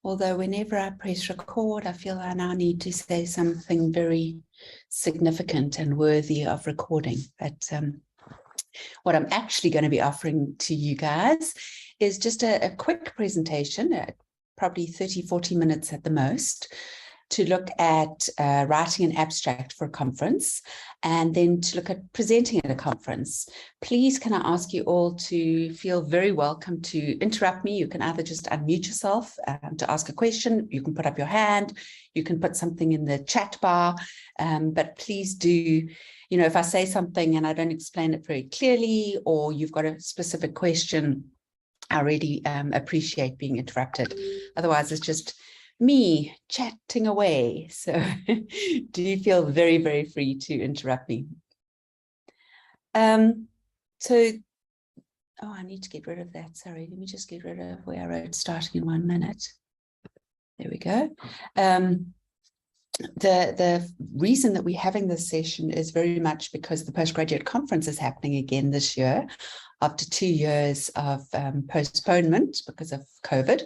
Although whenever I press record, I feel I now need to say something very significant and worthy of recording. But what I'm actually going to be offering to you guys is just a quick presentation, probably 30, 40 minutes at the most, to look at writing an abstract for a conference, and then to look at presenting at a conference. Please, can I ask you all to feel very welcome to interrupt me. You can either just unmute yourself to ask a question, you can put up your hand, you can put something in the chat bar, but please do, if I say something and I don't explain it very clearly, or you've got a specific question, I really appreciate being interrupted. Otherwise, it's just me chatting away. So do you feel very, very free to interrupt me? I need to get rid of that. Sorry, let me just get rid of where I wrote starting in 1 minute. There we go. The reason that we're having this session is very much because the postgraduate conference is happening again this year after 2 years of postponement because of COVID.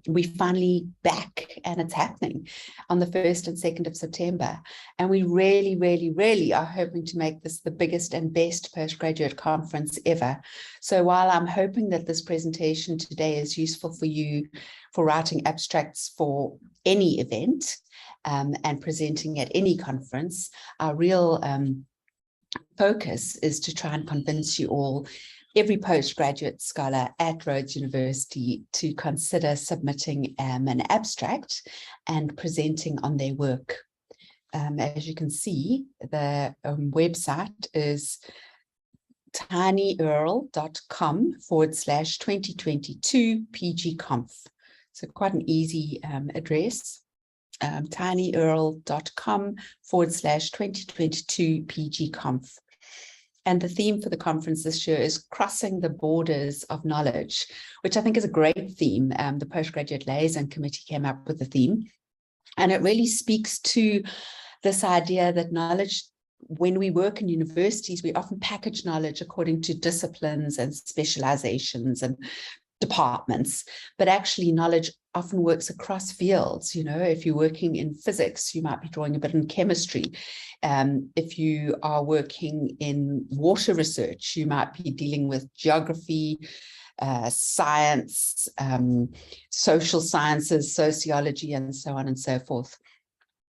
We're finally back and it's happening on the 1st and 2nd of September. And we really, really, really are hoping to make this the biggest and best postgraduate conference ever. So while I'm hoping that this presentation today is useful for you for writing abstracts for any event and presenting at any conference, our real focus is to try and convince you all, every postgraduate scholar at Rhodes University, to consider submitting an abstract and presenting on their work. As you can see, the website is tinyurl.com/2022 PGConf. So quite an easy address. tinyurl.com/2022 PGConf. And the theme for the conference this year is Crossing the Borders of Knowledge, which I think is a great theme. The Postgraduate Liaison Committee came up with the theme, and it really speaks to this idea that knowledge, when we work in universities, we often package knowledge according to disciplines and specializations and departments, but actually knowledge often works across fields. If you're working in physics, you might be drawing a bit in chemistry. If you are working in water research, you might be dealing with geography, science, social sciences, sociology, and so on and so forth.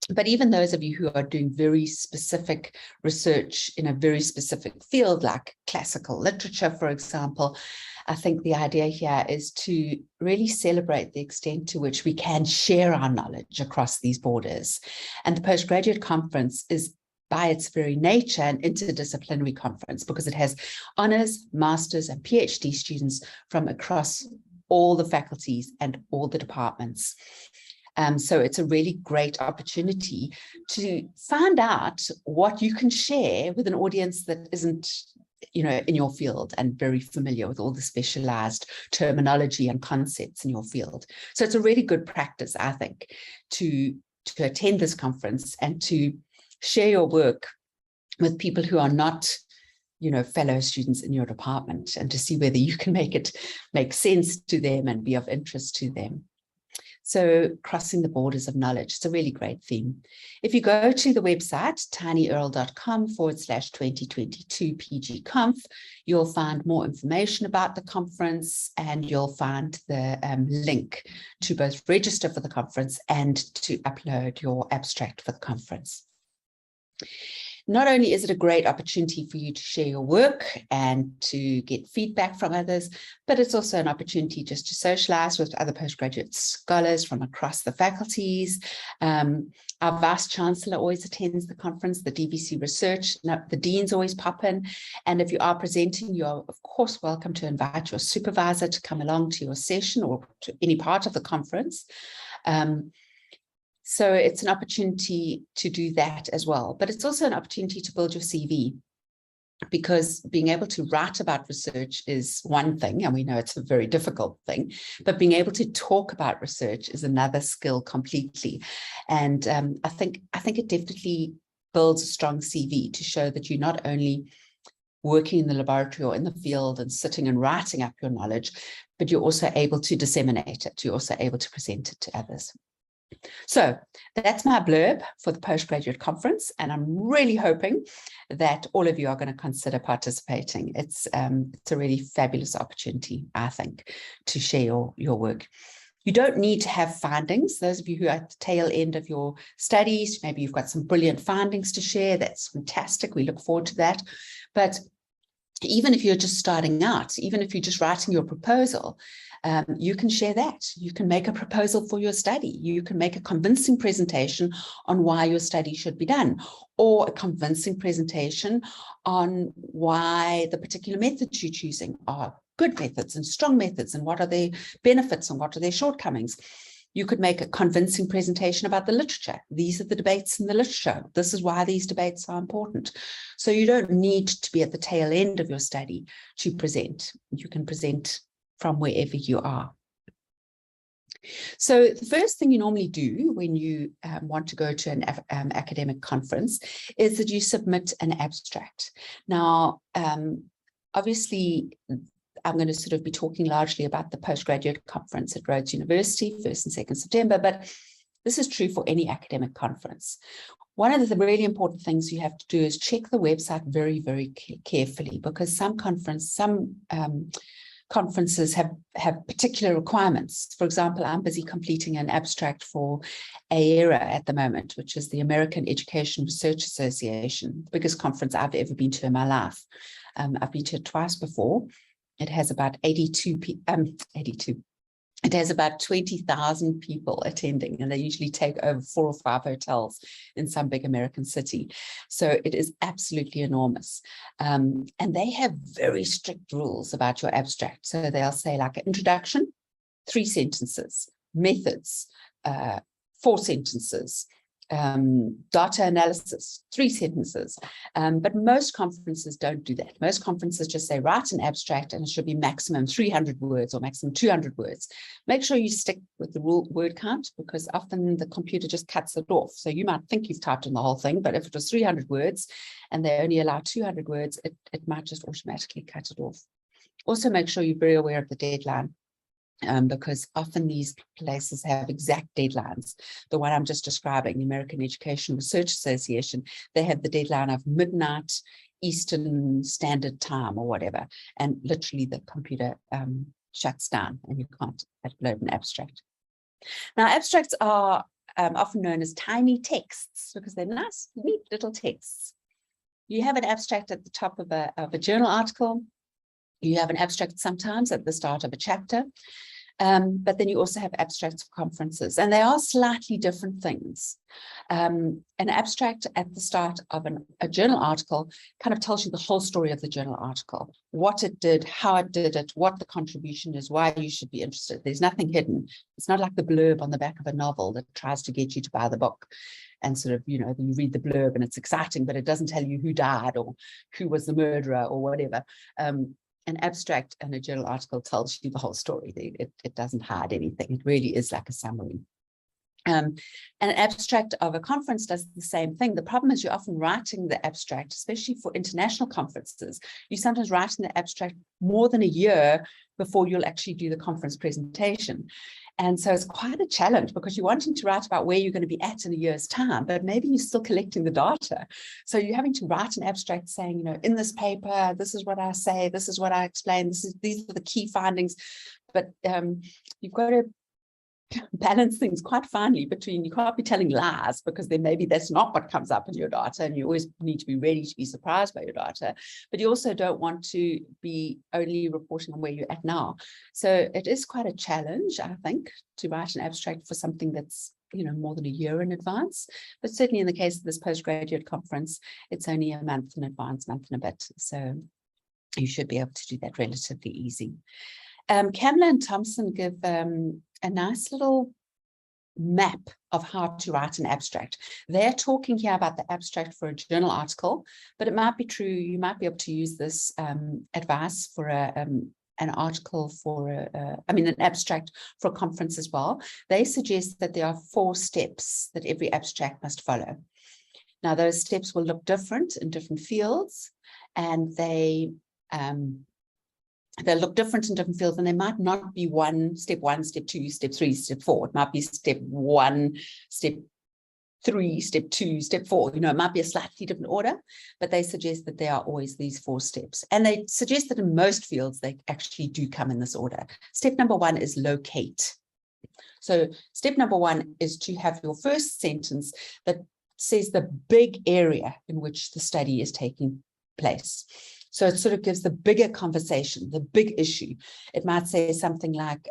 But even those of you who are doing very specific research in a very specific field, like classical literature, for example, I think the idea here is to really celebrate the extent to which we can share our knowledge across these borders. And the postgraduate conference is, by its very nature, an interdisciplinary conference because it has honours, masters, and PhD students from across all the faculties and all the departments. So it's a really great opportunity to find out what you can share with an audience that isn't, in your field and very familiar with all the specialized terminology and concepts in your field. So it's a really good practice, I think, to attend this conference and to share your work with people who are not, fellow students in your department, and to see whether you can make it make sense to them and be of interest to them. So crossing the borders of knowledge, it's a really great theme. If you go to the website, tinyurl.com/2022 PGConf, you'll find more information about the conference, and you'll find the link to both register for the conference and to upload your abstract for the conference. Not only is it a great opportunity for you to share your work and to get feedback from others, but it's also an opportunity just to socialize with other postgraduate scholars from across the faculties. Our Vice Chancellor always attends the conference, the DVC Research, the deans always pop in. And if you are presenting, you're of course welcome to invite your supervisor to come along to your session or to any part of the conference. So it's an opportunity to do that as well. But it's also an opportunity to build your CV, because being able to write about research is one thing, and we know it's a very difficult thing, but being able to talk about research is another skill completely. And I think it definitely builds a strong CV to show that you're not only working in the laboratory or in the field and sitting and writing up your knowledge, but you're also able to disseminate it. You're also able to present it to others. So that's my blurb for the postgraduate conference, and I'm really hoping that all of you are going to consider participating. It's a really fabulous opportunity, I think, to share your work. You don't need to have findings. Those of you who are at the tail end of your studies, maybe you've got some brilliant findings to share. That's fantastic. We look forward to that. But even if you're just starting out, even if you're just writing your proposal, you can share that. You can make a proposal for your study. You can make a convincing presentation on why your study should be done, or a convincing presentation on why the particular methods you're choosing are good methods and strong methods, and what are their benefits and what are their shortcomings. You could make a convincing presentation about the literature. These are the debates in the literature. This is why these debates are important. So you don't need to be at the tail end of your study to present. You can present from wherever you are. So the first thing you normally do when you want to go to an academic conference is that you submit an abstract. Now, obviously, I'm going to sort of be talking largely about the postgraduate conference at Rhodes University, 1st and 2nd September, but this is true for any academic conference. One of the really important things you have to do is check the website very, very carefully, because some conferences have particular requirements. For example, I'm busy completing an abstract for AERA at the moment, which is the American Education Research Association, the biggest conference I've ever been to in my life. I've been to it twice before. It has about 82. It has about 20,000 people attending, and they usually take over 4 or 5 hotels in some big American city. So it is absolutely enormous. And they have very strict rules about your abstract. So they'll say, like, an introduction, 3 sentences, methods, 4 sentences, data analysis, 3 sentences. But most conferences don't do that. Most conferences just say, write an abstract, and it should be maximum 300 words or maximum 200 words. Make sure you stick with the word count, because often the computer just cuts it off. So you might think you've typed in the whole thing, but if it was 300 words and they only allow 200 words, it might just automatically cut it off. Also, make sure you're very aware of the deadline. Because often these places have exact deadlines. The one I'm just describing, the American Education Research Association, they have the deadline of midnight Eastern Standard Time or whatever, and literally the computer shuts down and you can't upload an abstract. Now, abstracts are often known as tiny texts because they're nice, neat little texts. You have an abstract at the top of a journal article. You have an abstract sometimes at the start of a chapter, but then you also have abstracts of conferences, and they are slightly different things. An abstract at the start of a journal article kind of tells you the whole story of the journal article, what it did, how it did it, what the contribution is, why you should be interested. There's nothing hidden. It's not like the blurb on the back of a novel that tries to get you to buy the book. And sort of, you read the blurb and it's exciting, but it doesn't tell you who died or who was the murderer or whatever. An abstract and a journal article tells you the whole story. It doesn't hide anything. It really is like a summary. An abstract of a conference does the same thing. The problem is you're often writing the abstract, especially for international conferences. You sometimes write in the abstract more than a year before you'll actually do the conference presentation. And so it's quite a challenge because you're wanting to write about where you're going to be at in a year's time, but maybe you're still collecting the data. So you're having to write an abstract saying, in this paper, this is what I say, this is what I explain, these are the key findings. But you've got to balance things quite finely between, you can't be telling lies because then maybe that's not what comes up in your data, and you always need to be ready to be surprised by your data, but you also don't want to be only reporting on where you're at now. So it is quite a challenge, I think, to write an abstract for something that's more than a year in advance, but certainly in the case of this postgraduate conference, it's only a month in advance, month and a bit, so you should be able to do that relatively easy. Kamla and Thompson give a nice little map of how to write an abstract. They're talking here about the abstract for a journal article, but it might be true, you might be able to use this advice for an article for an abstract for a conference as well. They suggest that there are 4 steps that every abstract must follow. Now, those steps will look different in different fields, and they they'll look different in different fields, and they might not be step 1, step 2, step 3, step 4. It might be step 1, step 3, step 2, step 4. You know, it might be a slightly different order, but they suggest that there are always these 4 steps. And they suggest that in most fields, they actually do come in this order. Step number 1 is locate. So step number 1 is to have your first sentence that says the big area in which the study is taking place. So it sort of gives the bigger conversation, the big issue. It might say something like,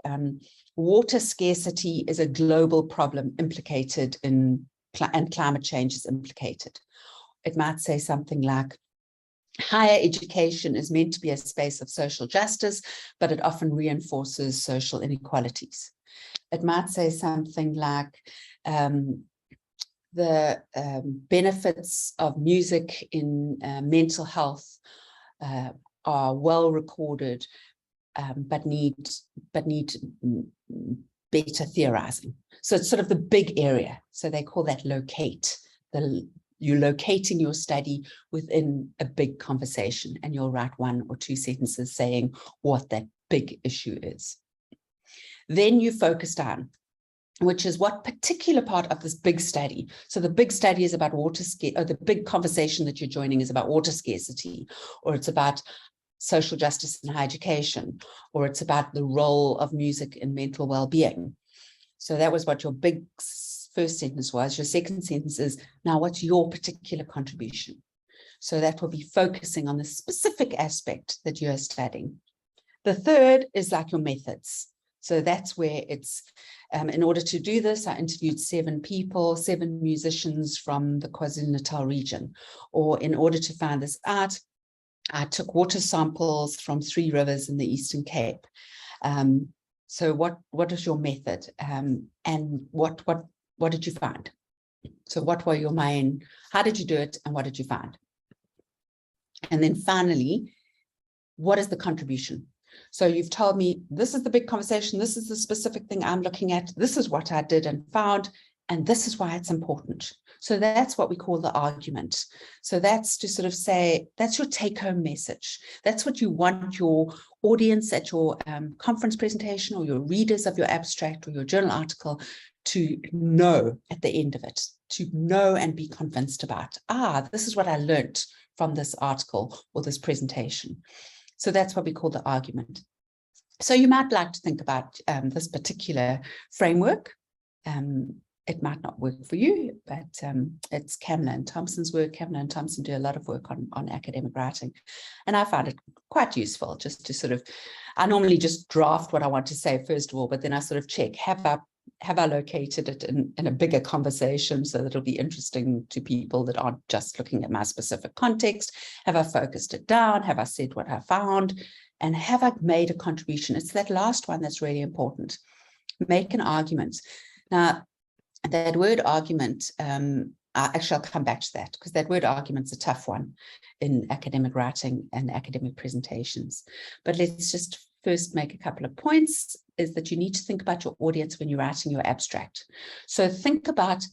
water scarcity is a global problem implicated in, and climate change is implicated. It might say something like, higher education is meant to be a space of social justice, but it often reinforces social inequalities. It might say something like, the benefits of music in mental health are well recorded, but need better theorizing. So it's sort of the big area. So they call that locate. You're locating your study within a big conversation, and you'll write 1 or 2 sentences saying what that big issue is. Then you focus down, which is what particular part of this big study. So the big study is about water scarcity, or the big conversation that you're joining is about water scarcity, or it's about social justice and higher education, or it's about the role of music in mental well-being. So that was what your big first sentence was. Your second sentence is, now what's your particular contribution? So that will be focusing on the specific aspect that you are studying. The third is like your methods. So that's where it's, in order to do this, I interviewed 7 people, 7 musicians from the KwaZulu-Natal region. Or in order to find this out, I took water samples from 3 rivers in the Eastern Cape. So what is your method? And what did you find? So what were your main, how did you do it, and what did you find? And then finally, what is the contribution? So you've told me, this is the big conversation, this is the specific thing I'm looking at, this is what I did and found, and this is why it's important. So that's what we call the argument. So that's to sort of say, that's your take-home message. That's what you want your audience at your conference presentation, or your readers of your abstract or your journal article to know at the end of it, to know and be convinced about. This is what I learned from this article or this presentation. So that's what we call the argument. So you might like to think about this particular framework. It might not work for you, but it's Kamler and Thompson's work. Kamler and Thompson do a lot of work on academic writing. And I found it quite useful just to sort of, I normally just draft what I want to say first of all, but then I sort of check, have I located it in a bigger conversation so that it'll be interesting to people that aren't just looking at my specific context? Have I focused it down? Have I said what I found? And have I made a contribution? It's that last one that's really important. Make an argument. Now, that word argument, actually, I'll come back to that, because that word argument's a tough one in academic writing and academic presentations. But let's just first make a couple of points, is that you need to think about your audience when you're writing your abstract. So think about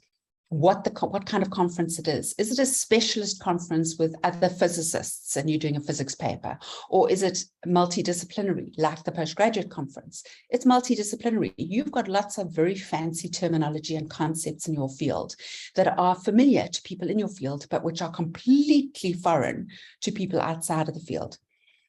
what kind of conference it is. Is it a specialist conference with other physicists and you're doing a physics paper? Or is it multidisciplinary, like the postgraduate conference? It's multidisciplinary. You've got lots of very fancy terminology and concepts in your field that are familiar to people in your field, but which are completely foreign to people outside of the field.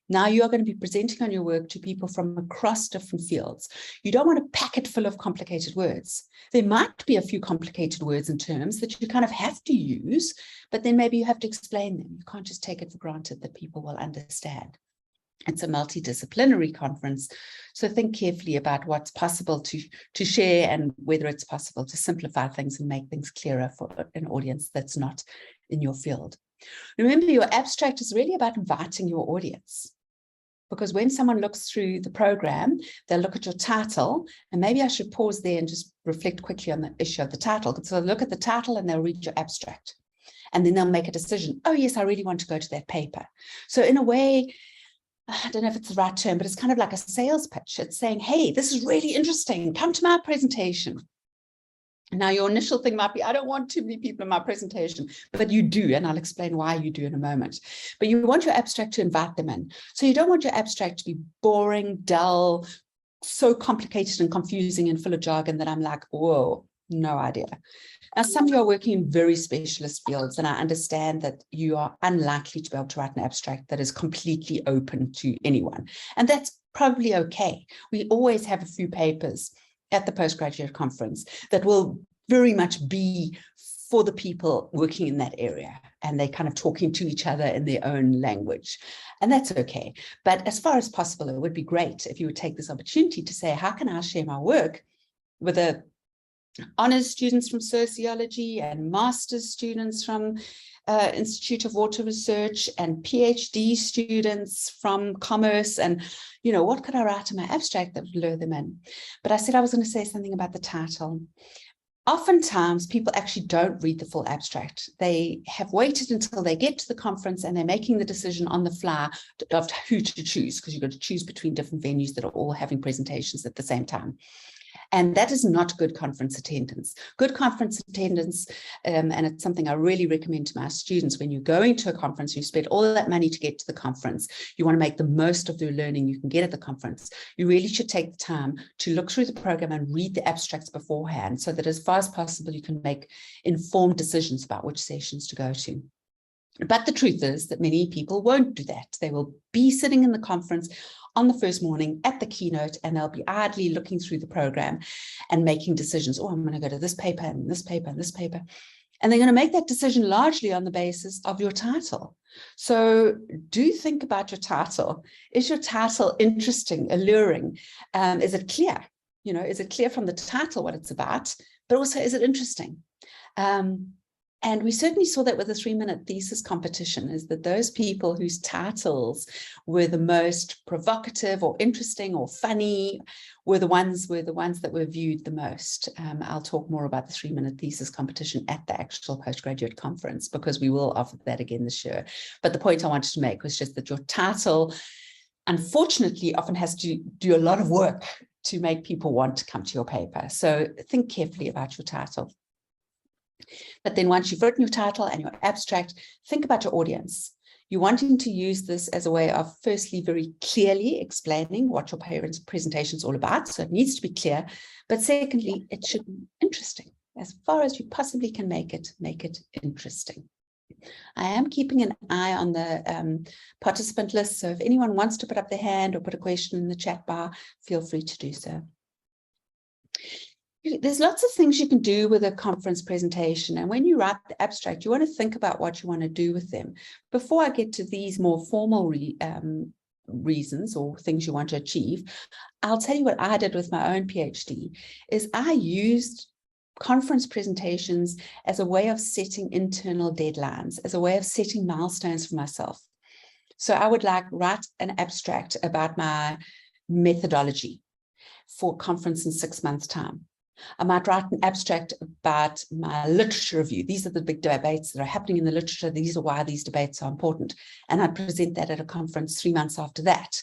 Now you are going to be presenting on your work to people from across different fields. You don't want to pack it full of complicated words. There might be a few complicated words and terms that you kind of have to use, but then maybe you have to explain them. You can't just take it for granted that people will understand. It's a multidisciplinary conference, so think carefully about what's possible to share and whether it's possible to simplify things and make things clearer for an audience that's not in your field. Remember, your abstract is really about inviting your audience, because when someone looks through the program, they'll look at your title, and maybe I should pause there and just reflect quickly on the issue of the title. So they'll look at the title and they'll read your abstract, and then they'll make a decision. Oh yes, I really want to go to that paper. So in a way, I don't know if it's the right term, but it's kind of like a sales pitch. It's saying, hey, this is really interesting. Come to my presentation. Now, your initial thing might be, I don't want too many people in my presentation, but you do, and I'll explain why you do in a moment. But you want your abstract to invite them in. So you don't want your abstract to be boring, dull, so complicated and confusing and full of jargon that I'm like, whoa, no idea. Now, some of you are working in very specialist fields, and I understand that you are unlikely to be able to write an abstract that is completely open to anyone. And that's probably okay. We always have a few papers at the postgraduate conference that will very much be for the people working in that area, and they're kind of talking to each other in their own language. And that's okay. But as far as possible, it would be great if you would take this opportunity to say, how can I share my work with the honors students from sociology and master's students from Institute of Water Research and PhD students from commerce, and what could I write in my abstract that would lure them in? But I said I was going to say something about the title. Oftentimes people actually don't read the full abstract. They have waited until they get to the conference and they're making the decision on the fly of who to choose, because you've got to choose between different venues that are all having presentations at the same time. And that is not good conference attendance. Good conference attendance, and it's something I really recommend to my students, when you're going to a conference, you spend all that money to get to the conference, you want to make the most of the learning you can get at the conference. You really should take the time to look through the program and read the abstracts beforehand, so that as far as possible, you can make informed decisions about which sessions to go to. But the truth is that many people won't do that. They will be sitting in the conference on the first morning at the keynote, and they'll be idly looking through the program and making decisions. Oh, I'm going to go to this paper and this paper and this paper. And they're going to make that decision largely on the basis of your title. So do think about your title. Is your title interesting, alluring? Is it clear? Is it clear from the title what it's about? But also, is it interesting? And we certainly saw that with the 3-minute thesis competition, is that those people whose titles were the most provocative or interesting or funny were the ones that were viewed the most. I'll talk more about the 3-minute thesis competition at the actual postgraduate conference, because we will offer that again this year. But the point I wanted to make was just that your title, unfortunately, often has to do a lot of work to make people want to come to your paper. So think carefully about your title. But then once you've written your title and your abstract, think about your audience. You're wanting to use this as a way of, firstly, very clearly explaining what your presentation is all about. So it needs to be clear. But secondly, it should be interesting. As far as you possibly can make it interesting. I am keeping an eye on the participant list. So if anyone wants to put up their hand or put a question in the chat bar, feel free to do so. There's lots of things you can do with a conference presentation. And when you write the abstract, you want to think about what you want to do with them. Before I get to these more formal reasons or things you want to achieve, I'll tell you what I did with my own PhD, is I used conference presentations as a way of setting internal deadlines, as a way of setting milestones for myself. So I would write an abstract about my methodology for conference in 6 months' time. I might write an abstract about my literature review. These are the big debates that are happening in the literature. These are why these debates are important. And I'd present that at a conference 3 months after that.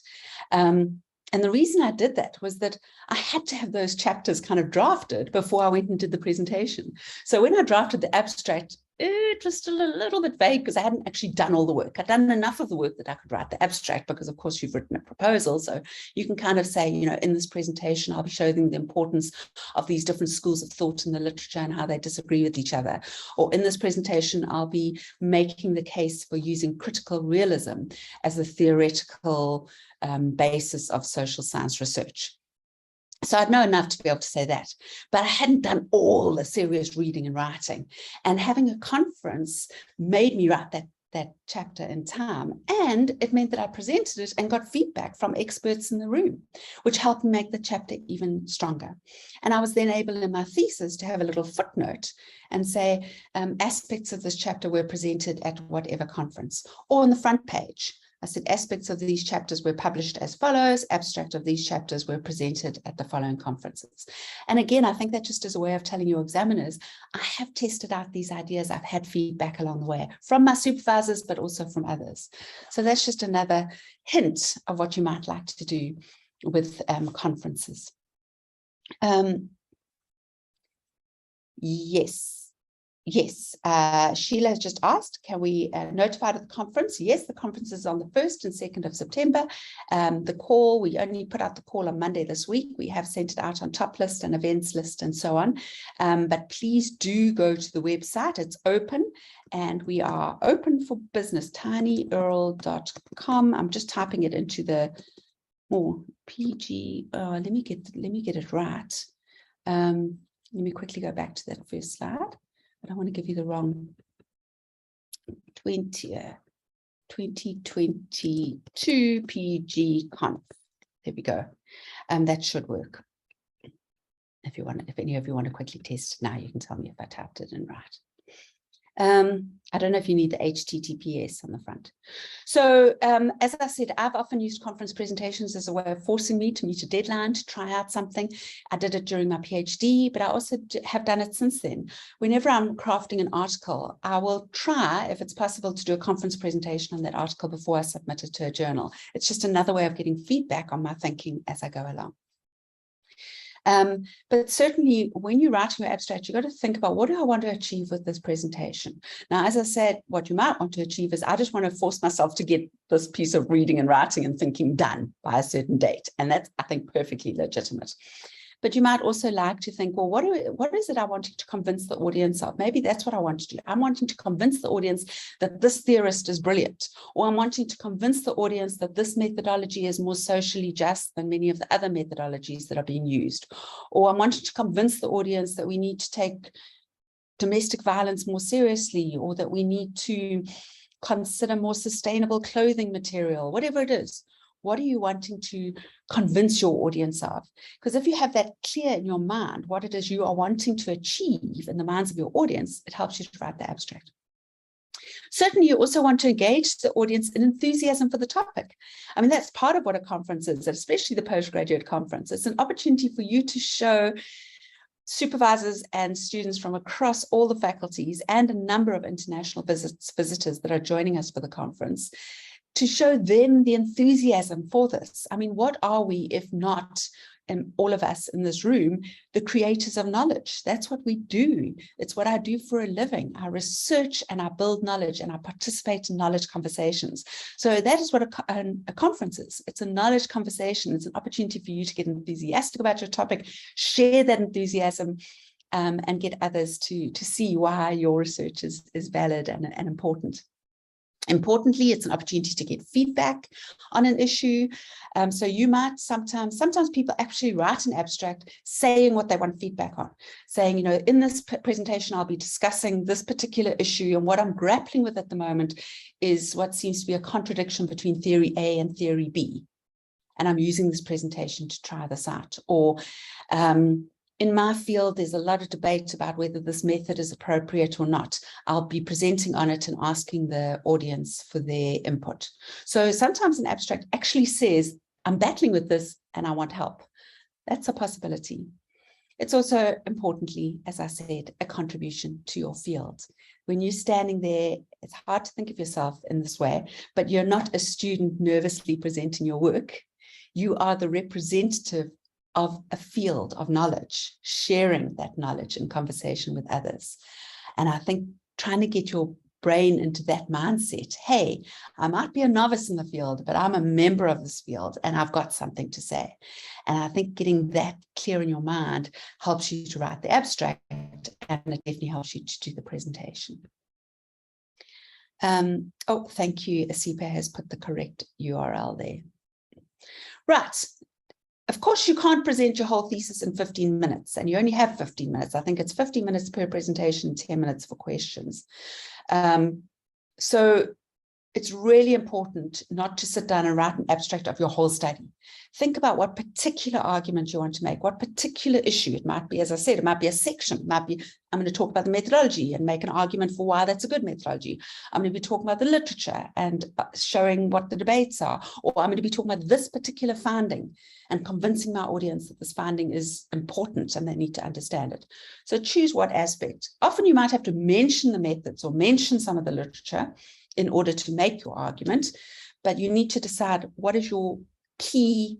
And the reason I did that was that I had to have those chapters kind of drafted before I went and did the presentation. So when I drafted the abstract, it was still a little bit vague because I hadn't actually done all the work. I'd done enough of the work that I could write the abstract, because of course you've written a proposal. So you can kind of say, in this presentation, I'll be showing the importance of these different schools of thought in the literature and how they disagree with each other. Or in this presentation, I'll be making the case for using critical realism as a theoretical basis of social science research. So I'd know enough to be able to say that, but I hadn't done all the serious reading and writing. And having a conference made me write that chapter in time. And it meant that I presented it and got feedback from experts in the room, which helped me make the chapter even stronger. And I was then able in my thesis to have a little footnote and say aspects of this chapter were presented at whatever conference, or on the front page. I said aspects of these chapters were published as follows, abstract of these chapters were presented at the following conferences. And again, I think that just is a way of telling your examiners, I have tested out these ideas, I've had feedback along the way from my supervisors, but also from others. So that's just another hint of what you might like to do with conferences. Yes. Yes, Sheila has just asked, can we notify the conference? Yes, the conference is on the 1st and 2nd of September. The call, we only put out the call on Monday this week. We have sent it out on top list and events list and so on. But please do go to the website. It's open and we are open for business, tinyearl.com. I'm just typing it into the PG. Let me get it right. Let me quickly go back to that first slide. I don't want to give you the wrong 2022 PG Conf. There we go. That should work. If any of you want to quickly test it now, you can tell me if I typed it in right. I don't know if you need the HTTPS on the front. So as I said, I've often used conference presentations as a way of forcing me to meet a deadline, to try out something. I did it during my PhD, but I also have done it since then. Whenever I'm crafting an article, I will try, if it's possible, to do a conference presentation on that article before I submit it to a journal. It's just another way of getting feedback on my thinking as I go along. But certainly when you're writing your abstract, you've got to think about, what do I want to achieve with this presentation? Now, as I said, what you might want to achieve is, I just want to force myself to get this piece of reading and writing and thinking done by a certain date. And that's, I think, perfectly legitimate. But you might also like to think, well, what is it I wanting to convince the audience of? Maybe that's what I want to do. I'm wanting to convince the audience that this theorist is brilliant, or I'm wanting to convince the audience that this methodology is more socially just than many of the other methodologies that are being used, or I'm wanting to convince the audience that we need to take domestic violence more seriously, or that we need to consider more sustainable clothing material, whatever it is. What are you wanting to convince your audience of? Because if you have that clear in your mind, what it is you are wanting to achieve in the minds of your audience, it helps you to write the abstract. Certainly, you also want to engage the audience in enthusiasm for the topic. I mean, that's part of what a conference is, especially the postgraduate conference. It's an opportunity for you to show supervisors and students from across all the faculties and a number of international visitors that are joining us for the conference, to show them the enthusiasm for this. I mean, what are we, if not, and all of us in this room, the creators of knowledge? That's what we do. It's what I do for a living. I research and I build knowledge and I participate in knowledge conversations. So that is what a conference is. It's a knowledge conversation. It's an opportunity for you to get enthusiastic about your topic, share that enthusiasm, and get others to see why your research is valid and important. Importantly, it's an opportunity to get feedback on an issue. So you might sometimes people actually write an abstract saying what they want feedback on, saying, you know, in this presentation, I'll be discussing this particular issue, and what I'm grappling with at the moment is what seems to be a contradiction between theory A and theory B. And I'm using this presentation to try this out. Or in my field, there's a lot of debate about whether this method is appropriate or not. I'll be presenting on it and asking the audience for their input. So sometimes an abstract actually says, I'm battling with this and I want help. That's a possibility. It's also, importantly, as I said, a contribution to your field. When you're standing there, it's hard to think of yourself in this way, but you're not a student nervously presenting your work. You are the representative of a field of knowledge, sharing that knowledge in conversation with others. And I think trying to get your brain into that mindset, hey, I might be a novice in the field, but I'm a member of this field and I've got something to say. And I think getting that clear in your mind helps you to write the abstract, and it definitely helps you to do the presentation. Oh, thank you. Asipa has put the correct URL there. Right. Of course, you can't present your whole thesis in 15 minutes, and you only have 15 minutes. I think it's 15 minutes per presentation, 10 minutes for questions. So it's really important not to sit down and write an abstract of your whole study. Think about what particular argument you want to make, what particular issue. It might be, as I said, it might be a section. It might be, I'm going to talk about the methodology and make an argument for why that's a good methodology. I'm going to be talking about the literature and showing what the debates are. Or I'm going to be talking about this particular finding and convincing my audience that this finding is important and they need to understand it. So choose what aspect. Often you might have to mention the methods or mention some of the literature in order to make your argument, but you need to decide what is your key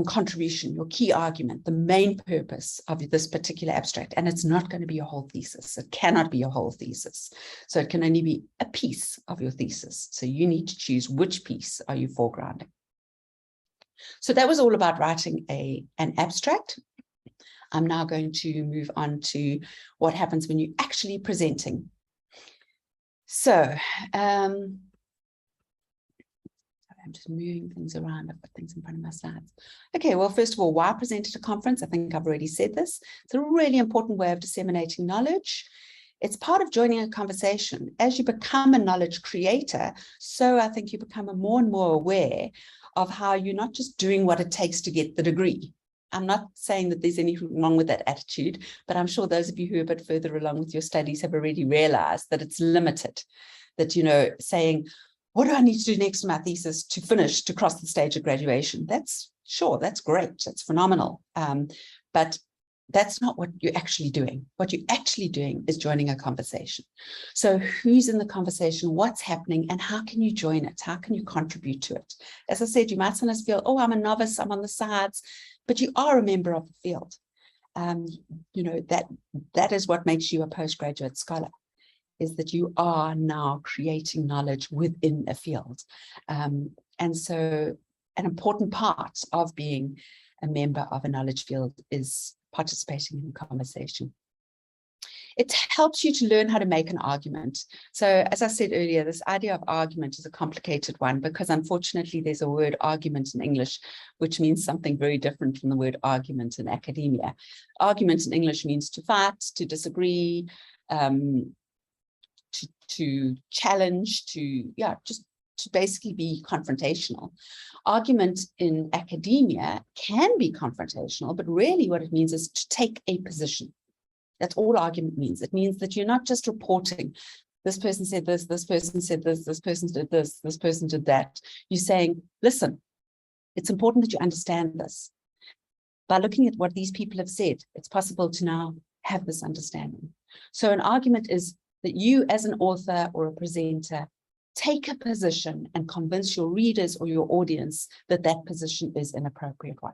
contribution, your key argument, the main purpose of this particular abstract. And it's not going to be a whole thesis. It cannot be a whole thesis. So it can only be a piece of your thesis. So you need to choose which piece are you foregrounding. So that was all about writing an abstract. I'm now going to move on to what happens when you're actually presenting. So, I'm just moving things around. I've got things in front of my slides. Okay, well, first of all, why present at a conference? I think I've already said this. It's a really important way of disseminating knowledge. It's part of joining a conversation. As you become a knowledge creator, so I think you become more and more aware of how you're not just doing what it takes to get the degree. I'm not saying that there's anything wrong with that attitude, but I'm sure those of you who are a bit further along with your studies have already realized that it's limited. That, you know, saying, what do I need to do next in my thesis to finish, to cross the stage of graduation? That's sure, that's great, that's phenomenal. But that's not what you're actually doing. What you're actually doing is joining a conversation. So who's in the conversation, what's happening, and how can you join it? How can you contribute to it? As I said, you might sometimes feel, oh, I'm a novice, I'm on the sides, but you are a member of the field. You know, that is what makes you a postgraduate scholar, is that you are now creating knowledge within a field. And so an important part of being a member of a knowledge field is participating in the conversation. It helps you to learn how to make an argument. So as I said earlier, this idea of argument is a complicated one because unfortunately there's a word argument in English, which means something very different from the word argument in academia. Argument in English means to fight, to disagree, to challenge, just to basically be confrontational. Argument in academia can be confrontational, but really what it means is to take a position. That's all argument means. It means that you're not just reporting, this person said this person said this person did this person did that. You're saying, listen, it's important that you understand this. By looking at what these people have said, it's possible to now have this understanding. So an argument is that you as an author or a presenter take a position and convince your readers or your audience that that position is an appropriate one.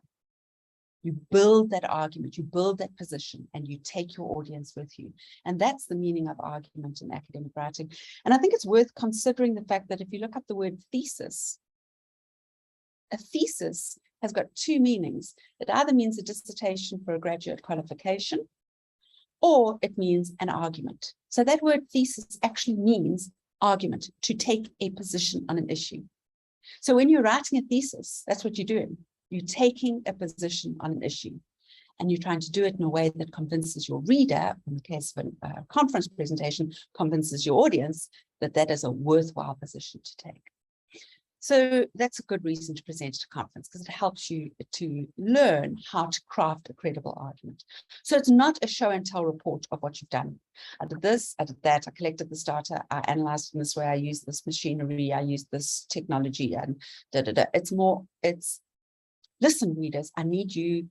You build that argument, you build that position, and you take your audience with you. And that's the meaning of argument in academic writing. And I think it's worth considering the fact that if you look up the word thesis, a thesis has got two meanings. It either means a dissertation for a graduate qualification, or it means an argument. So that word thesis actually means argument, to take a position on an issue. So when you're writing a thesis, that's what you're doing. You're taking a position on an issue, and you're trying to do it in a way that convinces your reader, in the case of a conference presentation, convinces your audience that that is a worthwhile position to take. So that's a good reason to present at a conference, because it helps you to learn how to craft a credible argument. So it's not a show and tell report of what you've done. I did this, I did that, I collected this data, I analyzed in this way, I used this machinery, I used this technology, and It's more, listen, readers, I need you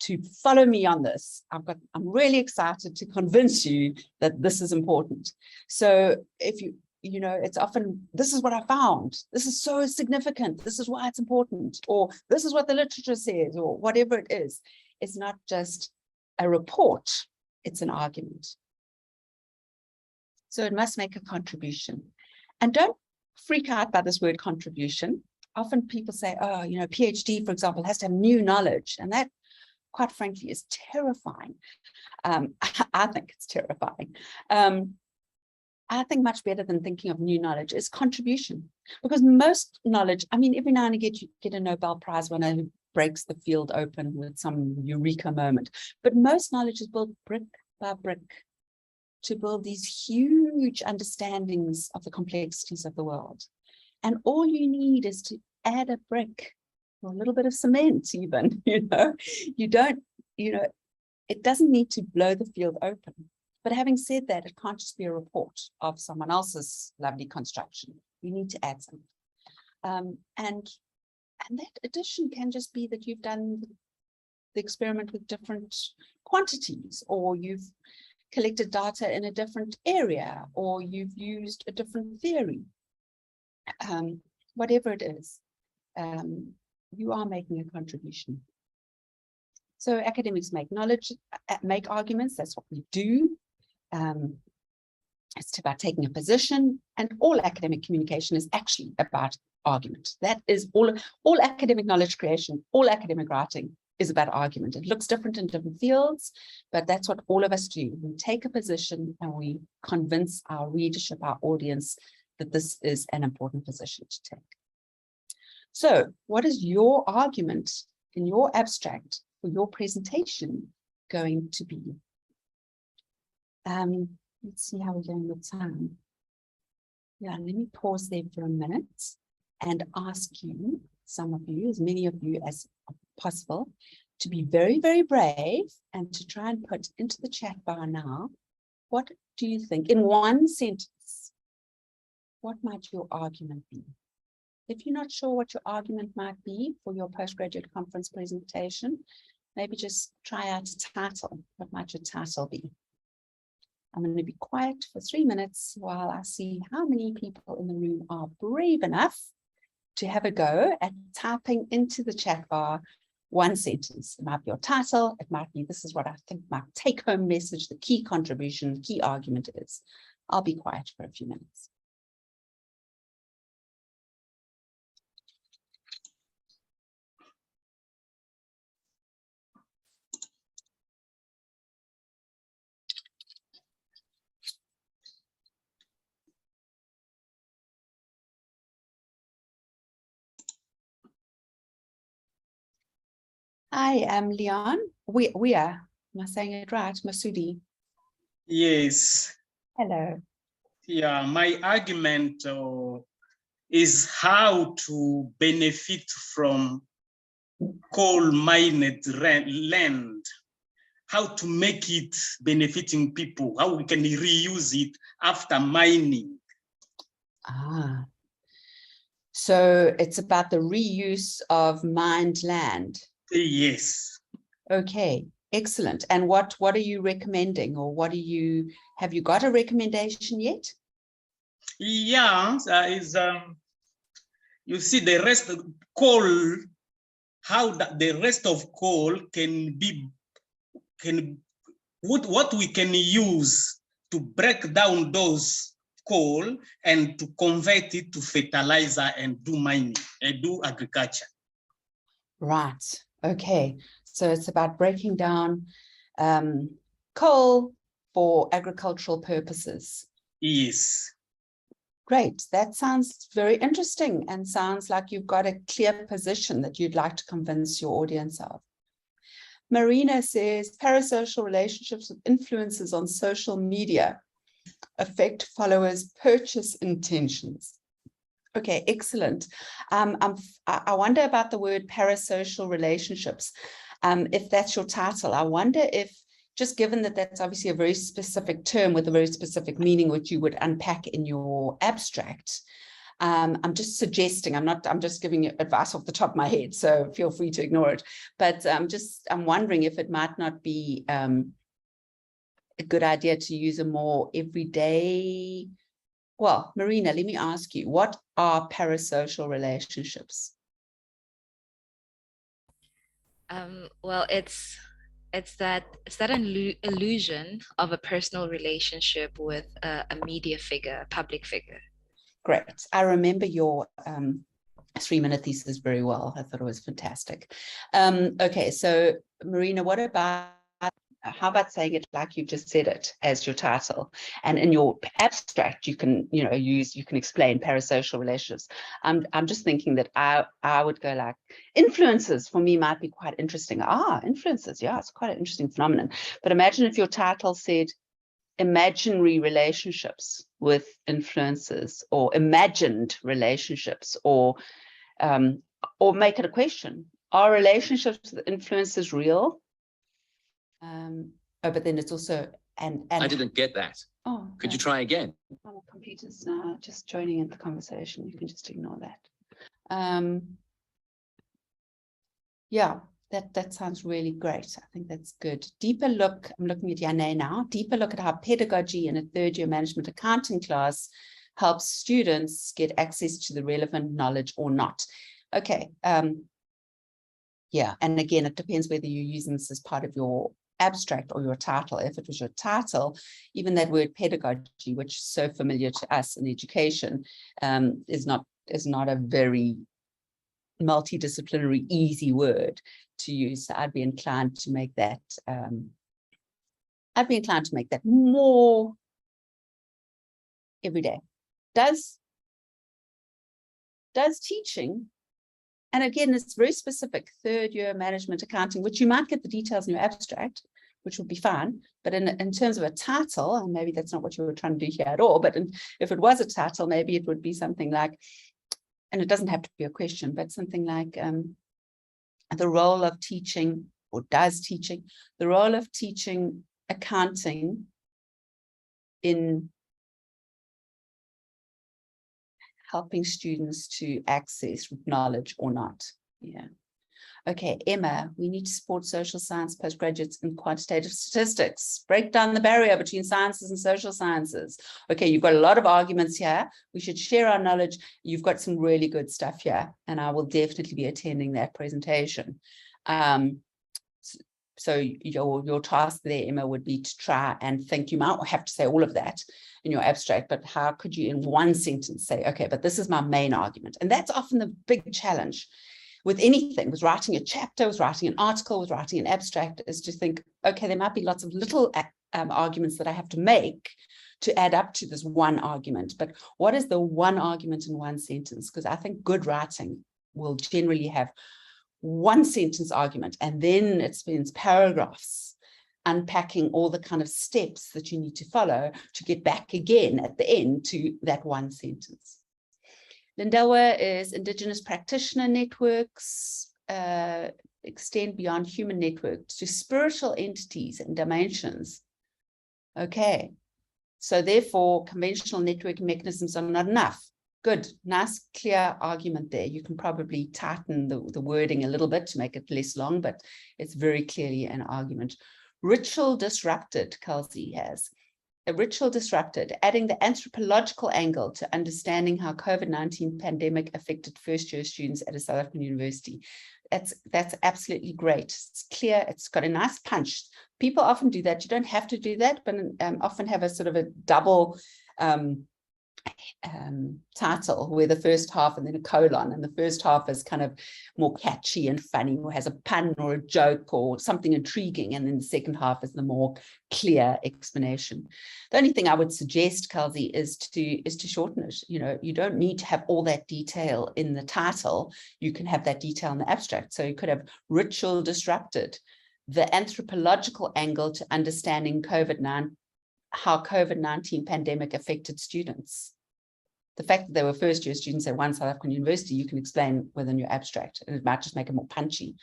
to follow me on this. I'm really excited to convince you that this is important. So if you know, it's often, this is what I found. This is so significant. This is why it's important. Or this is what the literature says, or whatever it is. It's not just a report, it's an argument. So it must make a contribution. And don't freak out by this word contribution. Often people say, oh, you know, PhD, for example, has to have new knowledge. And that, quite frankly, is terrifying. I think it's terrifying. I think much better than thinking of new knowledge is contribution, because most knowledge, I mean, every now and again you get a Nobel Prize winner who breaks the field open with some eureka moment, but most knowledge is built brick by brick to build these huge understandings of the complexities of the world. And all you need is to add a brick or a little bit of cement even, you know, it doesn't need to blow the field open. But having said that, it can't just be a report of someone else's lovely construction. You need to add something. And that addition can just be that you've done the experiment with different quantities, or you've collected data in a different area, or you've used a different theory. Whatever it is, you are making a contribution. So academics make knowledge, make arguments. That's what we do. It's about taking a position, and all academic communication is actually about argument. That is all academic knowledge creation, all academic writing is about argument. It looks different in different fields, but that's what all of us do. We take a position and we convince our readership, our audience, that this is an important position to take. So what is your argument in your abstract for your presentation going to be? Let's see how we're going with time. Yeah, let me pause there for a minute and ask you, some of you, as many of you as possible, to be very, very brave and to try and put into the chat bar now, what do you think, in one sentence, what might your argument be? If you're not sure what your argument might be for your postgraduate conference presentation, maybe just try out a title. What might your title be? I'm going to be quiet for 3 minutes while I see how many people in the room are brave enough to have a go at typing into the chat bar one sentence. It might be your title. It might be, this is what I think my take-home message, the key contribution, the key argument is. I'll be quiet for a few minutes. I am Leon. We are, am I saying it right? Masudi. Yes. Hello. Yeah, my argument is how to benefit from coal mined land, how to make it benefiting people, how we can reuse it after mining. Ah. So it's about the reuse of mined land. Yes. Okay, excellent. And what are you recommending, or have you got a recommendation yet? Yeah, you see the rest of coal, how the rest of coal what we can use to break down those coal and to convert it to fertilizer and do mining and do agriculture. Right. Okay. So it's about breaking down coal for agricultural purposes. Yes. Great. That sounds very interesting and sounds like you've got a clear position that you'd like to convince your audience of. Marina says parasocial relationships with influencers on social media affect followers' purchase intentions. Okay, excellent. I wonder about the word parasocial relationships. If that's your title, I wonder if, just given that that's obviously a very specific term with a very specific meaning, which you would unpack in your abstract, I'm just suggesting, I'm just giving you advice off the top of my head, so feel free to ignore it. But I'm wondering if it might not be a good idea to use a more everyday. Well, Marina, let me ask you, what are parasocial relationships? Well, it's that an illusion of a personal relationship with a media figure, a public figure. Great. I remember your 3-minute thesis very well. I thought it was fantastic. Okay, so Marina, what about, how about saying it like you just said it as your title, and in your abstract you can explain parasocial relationships. I'm just thinking that I would go like influences for me might be quite interesting. Influences, yeah, it's quite an interesting phenomenon. But imagine if your title said imaginary relationships with influences, or imagined relationships, or make it a question: are relationships with influencers real? But then it's also and I didn't get that. Oh, could you try again? My computer's now just joining in the conversation. You can just ignore that. Yeah, that sounds really great. I think that's good. Deeper look, I'm looking at Yane now. Deeper look at how pedagogy in a third-year management accounting class helps students get access to the relevant knowledge or not. Okay, Yeah, and again, it depends whether you're using this as part of your abstract or your title. If it was your title, even that word pedagogy, which is so familiar to us in education, is not a very multidisciplinary, easy word to use. So I'd be inclined to make that more everyday. Does teaching, and again, it's very specific, third year management accounting, which you might get the details in your abstract, which would be fine. But in terms of a title, and maybe that's not what you were trying to do here at all, but if it was a title, maybe it would be something like, and it doesn't have to be a question, but something like the role of teaching, or the role of teaching accounting in helping students to access knowledge or not. Yeah. Okay, Emma, we need to support social science postgraduates in quantitative statistics. Break down the barrier between sciences and social sciences. Okay, you've got a lot of arguments here. We should share our knowledge. You've got some really good stuff here, and I will definitely be attending that presentation. So your task there, Emma, would be to try and think. You might have to say all of that in your abstract, but how could you in one sentence say, okay, but this is my main argument? And that's often the big challenge with anything, with writing a chapter, with writing an article, with writing an abstract, is to think, okay, there might be lots of little arguments that I have to make to add up to this one argument. But what is the one argument in one sentence? Because I think good writing will generally have one sentence argument, and then it spends paragraphs unpacking all the kind of steps that you need to follow to get back again at the end to that one sentence. Lindelwa is Indigenous practitioner networks extend beyond human networks to spiritual entities and dimensions. Okay, so therefore conventional networking mechanisms are not enough. Good, nice, clear argument there. You can probably tighten the wording a little bit to make it less long, but it's very clearly an argument. Ritual disrupted, Kelsey has. A ritual disrupted, adding the anthropological angle to understanding how COVID-19 pandemic affected first-year students at a South African university. That's absolutely great. It's clear, it's got a nice punch. People often do that. You don't have to do that, but often have a sort of a double title where the first half and then a colon, and the first half is kind of more catchy and funny, or has a pun or a joke or something intriguing, and then the second half is the more clear explanation. The only thing I would suggest, Kelsey, is to shorten it. You know, you don't need to have all that detail in the title. You can have that detail in the abstract. So you could have ritual disrupted, the anthropological angle to understanding how COVID-19 pandemic affected students. The fact that they were first-year students at one South African university, you can explain within your abstract, and it might just make it more punchy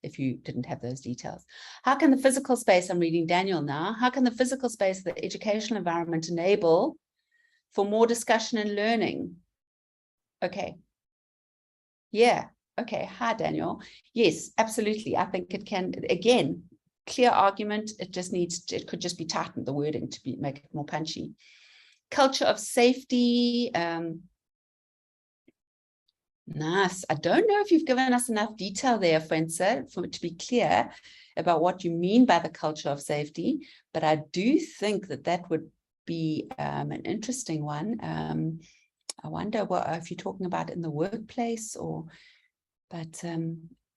if you didn't have those details. How can the physical space, I'm reading Daniel now, how can the physical space, the educational environment enable for more discussion and learning? Okay. Yeah. Okay. Hi, Daniel. Yes, absolutely. I think it can, again, clear argument. It could just be tightened, the wording, to make it more punchy. Culture of safety. Nice. I don't know if you've given us enough detail there, Fuenza, for it to be clear about what you mean by the culture of safety, but I do think that would be an interesting one. I wonder if you're talking about in the workplace but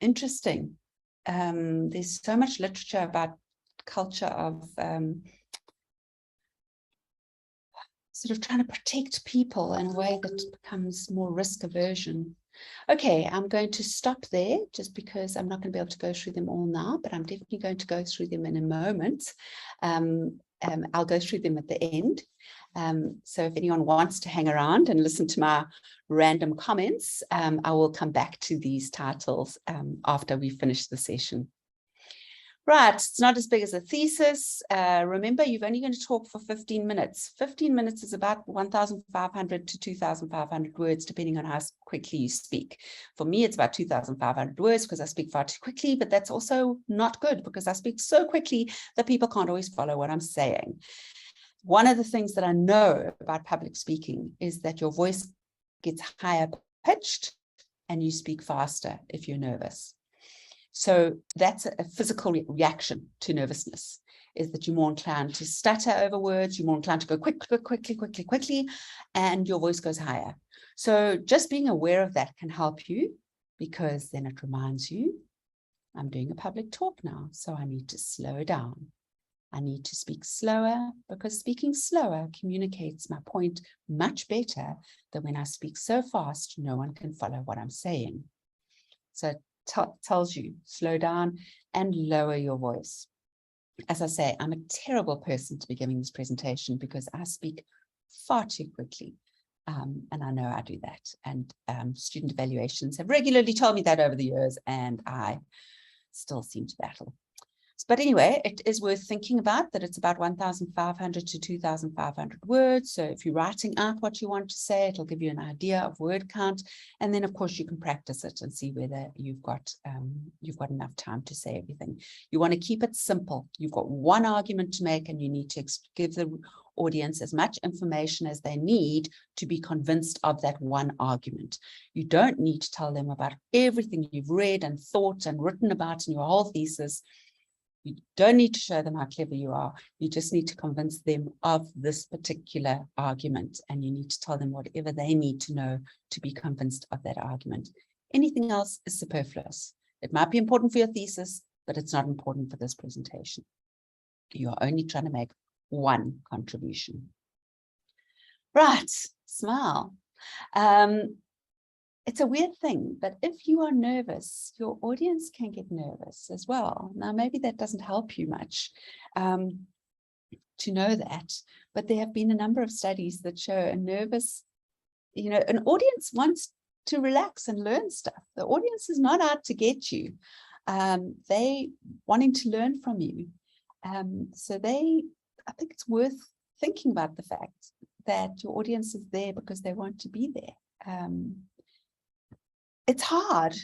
interesting. There's so much literature about culture of sort of trying to protect people in a way that becomes more risk aversion. Okay, I'm going to stop there just because I'm not going to be able to go through them all now, but I'm definitely going to go through them in a moment. I'll go through them at the end. So if anyone wants to hang around and listen to my random comments, I will come back to these titles after we finish the session. Right, it's not as big as a thesis. Remember, you're only going to talk for 15 minutes. 15 minutes is about 1,500 to 2,500 words, depending on how quickly you speak. For me, it's about 2,500 words because I speak far too quickly, but that's also not good because I speak so quickly that people can't always follow what I'm saying. One of the things that I know about public speaking is that your voice gets higher pitched and you speak faster if you're nervous. So that's a physical reaction to nervousness, is that you're more inclined to stutter over words, you're more inclined to go quickly, and your voice goes higher. So just being aware of that can help you, because then it reminds you, I'm doing a public talk now, so I need to slow down. I need to speak slower, because speaking slower communicates my point much better than when I speak so fast, no one can follow what I'm saying. So it tells you, slow down and lower your voice. As I say, I'm a terrible person to be giving this presentation because I speak far too quickly. And I know I do that. And student evaluations have regularly told me that over the years, and I still seem to battle. But anyway, it is worth thinking about that it's about 1,500 to 2,500 words. So if you're writing out what you want to say, it'll give you an idea of word count. And then, of course, you can practice it and see whether you've got enough time to say everything. You want to keep it simple. You've got one argument to make, and you need to give the audience as much information as they need to be convinced of that one argument. You don't need to tell them about everything you've read and thought and written about in your whole thesis. You don't need to show them how clever you are. You just need to convince them of this particular argument, and you need to tell them whatever they need to know to be convinced of that argument. Anything else is superfluous. It might be important for your thesis, but it's not important for this presentation. You're only trying to make one contribution. Right, smile. It's a weird thing, but if you are nervous, your audience can get nervous as well. Now, maybe that doesn't help you much to know that, but there have been a number of studies that show a nervous, an audience wants to relax and learn stuff. The audience is not out to get you. They wanting to learn from you. So I think it's worth thinking about the fact that your audience is there because they want to be there. It's hard,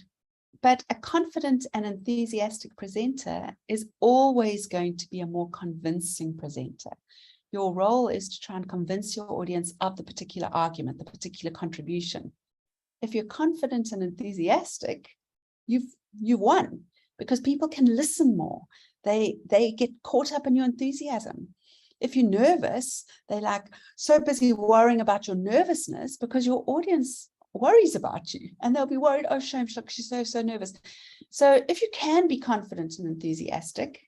but a confident and enthusiastic presenter is always going to be a more convincing presenter. Your role is to try and convince your audience of the particular argument, the particular contribution. If you're confident and enthusiastic, you've won, because people can listen more. They get caught up in your enthusiasm. If you're nervous, they're like so busy worrying about your nervousness because your audience worries about you, and they'll be worried, oh shame, she's so nervous. So if you can be confident and enthusiastic,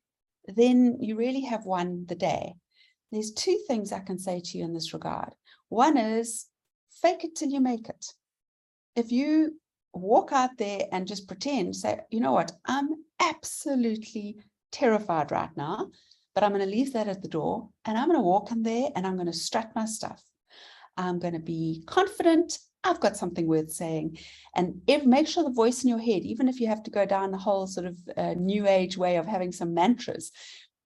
then you really have won the day. There's two things I can say to you in this regard. One is fake it till you make it. If you walk out there and just pretend, say, you know what, I'm absolutely terrified right now, but I'm going to leave that at the door, and I'm going to walk in there and I'm going to strut my stuff. I'm going to be confident. I've got something worth saying. And make sure the voice in your head, even if you have to go down the whole sort of new age way of having some mantras,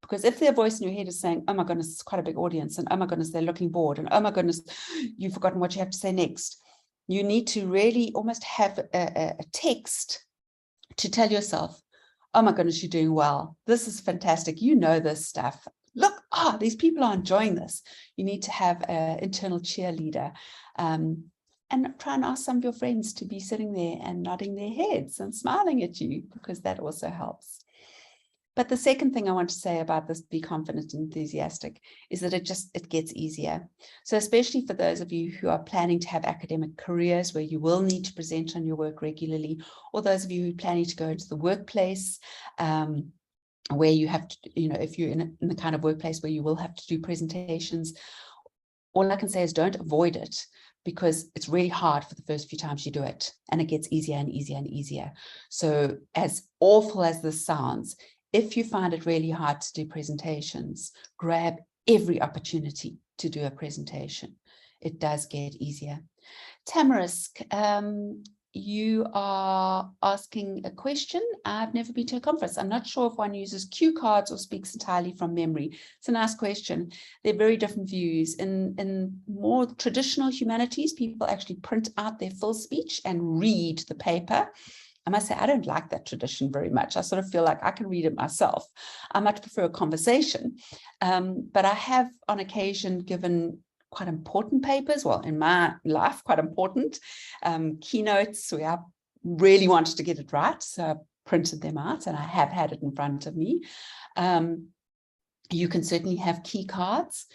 because if their voice in your head is saying, oh my goodness, it's quite a big audience, and oh my goodness, they're looking bored, and oh my goodness, you've forgotten what you have to say next, you need to really almost have a text to tell yourself, oh my goodness, you're doing well. This is fantastic. You know this stuff. Look, these people are enjoying this. You need to have an internal cheerleader. And try and ask some of your friends to be sitting there and nodding their heads and smiling at you, because that also helps. But the second thing I want to say about this, be confident and enthusiastic, is that it gets easier. So especially for those of you who are planning to have academic careers where you will need to present on your work regularly, or those of you who are planning to go into the workplace, where you have to, if you're in the kind of workplace where you will have to do presentations, all I can say is don't avoid it, because it's really hard for the first few times you do it, and it gets easier and easier and easier. So as awful as this sounds, if you find it really hard to do presentations, grab every opportunity to do a presentation. It does get easier. Tamarisk, you are asking a question. I've never been to a conference. I'm not sure if one uses cue cards or speaks entirely from memory. It's a nice question. They're very different views. In more traditional humanities, people actually print out their full speech and read the paper. I must say, I don't like that tradition very much. I sort of feel like I can read it myself. I much prefer a conversation. But I have on occasion given quite important papers, well, in my life, quite important keynotes where I really wanted to get it right. So I printed them out, and I have had it in front of me. You can certainly have key cards.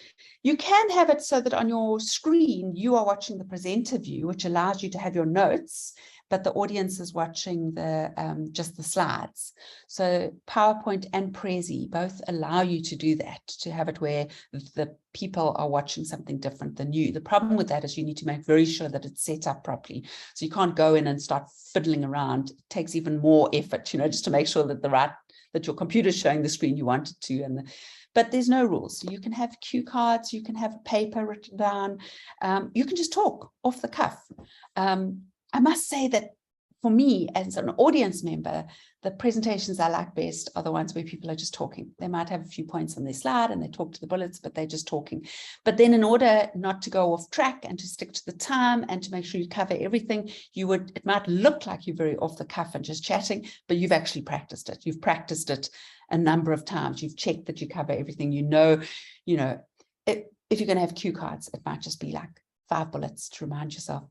You can have it so that on your screen, you are watching the presenter view, which allows you to have your notes, but the audience is watching the just the slides. So PowerPoint and Prezi both allow you to do that, to have it where the people are watching something different than you. The problem with that is you need to make very sure that it's set up properly. So you can't go in and start fiddling around. It takes even more effort, just to make sure that that your computer is showing the screen you want it to. But there's no rules. You can have cue cards, you can have paper written down, you can just talk off the cuff. I must say that for me, as an audience member, the presentations I like best are the ones where people are just talking. They might have a few points on their slide and they talk to the bullets, but they're just talking. But then in order not to go off track and to stick to the time and to make sure you cover everything, it might look like you're very off the cuff and just chatting, but you've actually practiced it. You've practiced it a number of times. You've checked that you cover everything. If you're going to have cue cards, it might just be like 5 bullets to remind yourself,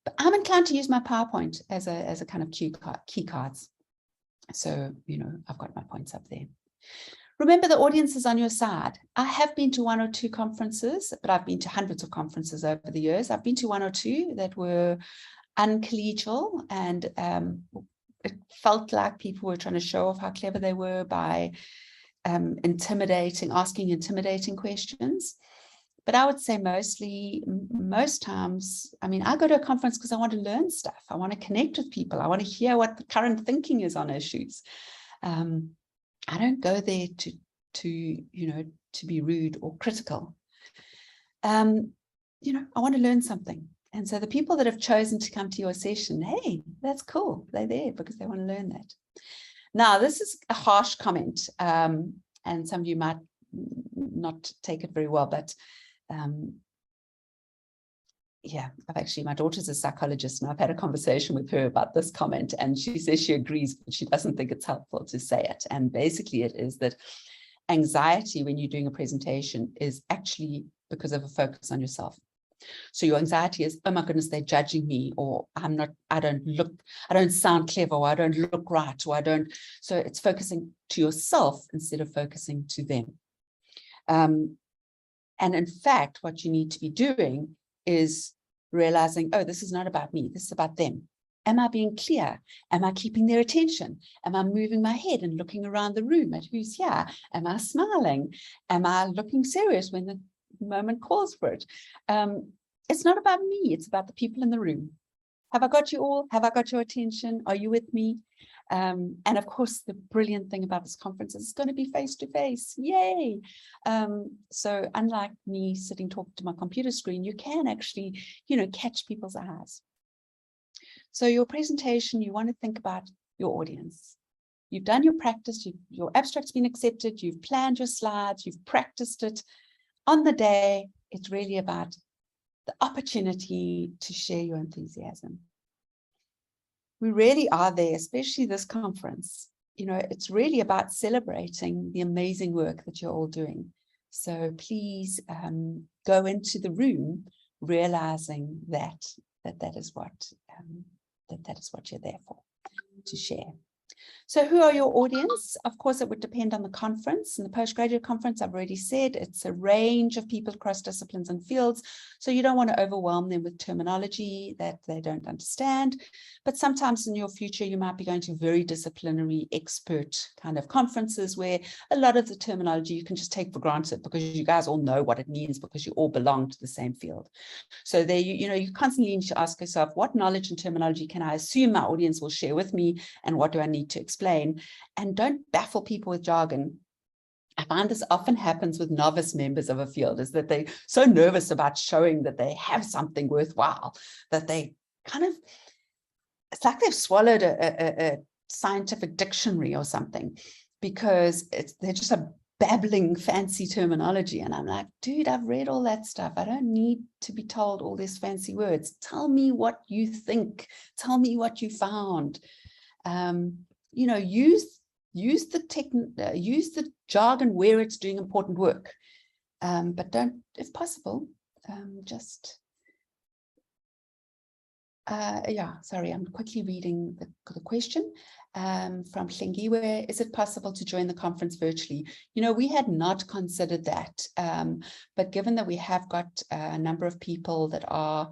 but I'm inclined to use my PowerPoint as a kind of key cards. So, I've got my points up there. Remember, the audience is on your side. I have been to 1 or 2 conferences, but I've been to hundreds of conferences over the years. I've been to 1 or 2 that were uncollegial, and it felt like people were trying to show off how clever they were by asking intimidating questions. But I would say most times, I go to a conference because I want to learn stuff. I want to connect with people. I want to hear what the current thinking is on issues. I don't go there to be rude or critical. I want to learn something. And so the people that have chosen to come to your session, hey, that's cool. They're there because they want to learn that. Now, this is a harsh comment, and some of you might not take it very well, but my daughter's a psychologist, and I've had a conversation with her about this comment, and she says she agrees, but she doesn't think it's helpful to say it. And basically it is that anxiety when you're doing a presentation is actually because of a focus on yourself. So your anxiety is, oh my goodness, they're judging me, or I don't sound clever, or I don't look right, or I don't. So it's focusing to yourself instead of focusing to them. And in fact, what you need to be doing is realizing, oh, this is not about me, this is about them. Am I being clear? Am I keeping their attention? Am I moving my head and looking around the room at who's here? Am I smiling? Am I looking serious when the moment calls for it? It's not about me, it's about the people in the room. Have I got you all? Have I got your attention? Are you with me? And of course, the brilliant thing about this conference is it's going to be face-to-face. Yay! So unlike me sitting talking to my computer screen, you can actually, catch people's eyes. So your presentation, you want to think about your audience. You've done your practice, your abstract's been accepted, you've planned your slides, you've practiced it. On the day, it's really about the opportunity to share your enthusiasm. We really are there, especially this conference. It's really about celebrating the amazing work that you're all doing. So please go into the room realizing that is what you're there for, to share. So who are your audience? Of course, it would depend on the conference. In the postgraduate conference, I've already said, it's a range of people across disciplines and fields. So you don't want to overwhelm them with terminology that they don't understand. But sometimes in your future, you might be going to very disciplinary expert kind of conferences where a lot of the terminology you can just take for granted because you guys all know what it means because you all belong to the same field. So there, you constantly need to ask yourself, what knowledge and terminology can I assume my audience will share with me, and what do I need to explain? And don't baffle people with jargon. I find this often happens with novice members of a field, is that they're so nervous about showing that they have something worthwhile that they it's like they've swallowed a scientific dictionary or something, because they're just a babbling fancy terminology. And I'm like, dude, I've read all that stuff. I don't need to be told all these fancy words. Tell me what you think. Tell me what you found. Use the jargon where it's doing important work, but don't, if possible, just Yeah, sorry, I'm quickly reading the question from Hlingi. Where is it possible to join the conference virtually? You know, we had not considered that, but given that we have got a number of people that are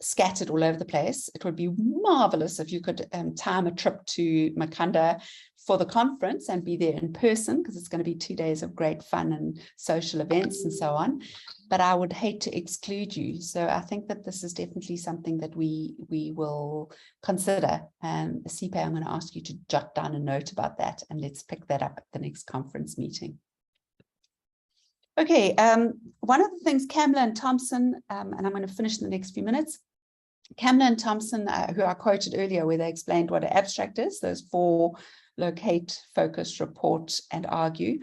scattered all over the place, it would be marvelous if you could time a trip to Makanda for the conference and be there in person, because it's going to be 2 days of great fun and social events and so on. But I would hate to exclude you. So I think that this is definitely something that we will consider. And Sipe, I'm going to ask you to jot down a note about that, and let's pick that up at the next conference meeting. Okay, one of the things Kamla and Thompson, and I'm going to finish in the next few minutes. Kamla and Thompson, who I quoted earlier, where they explained what an abstract is, those 4: locate, focus, report, and argue.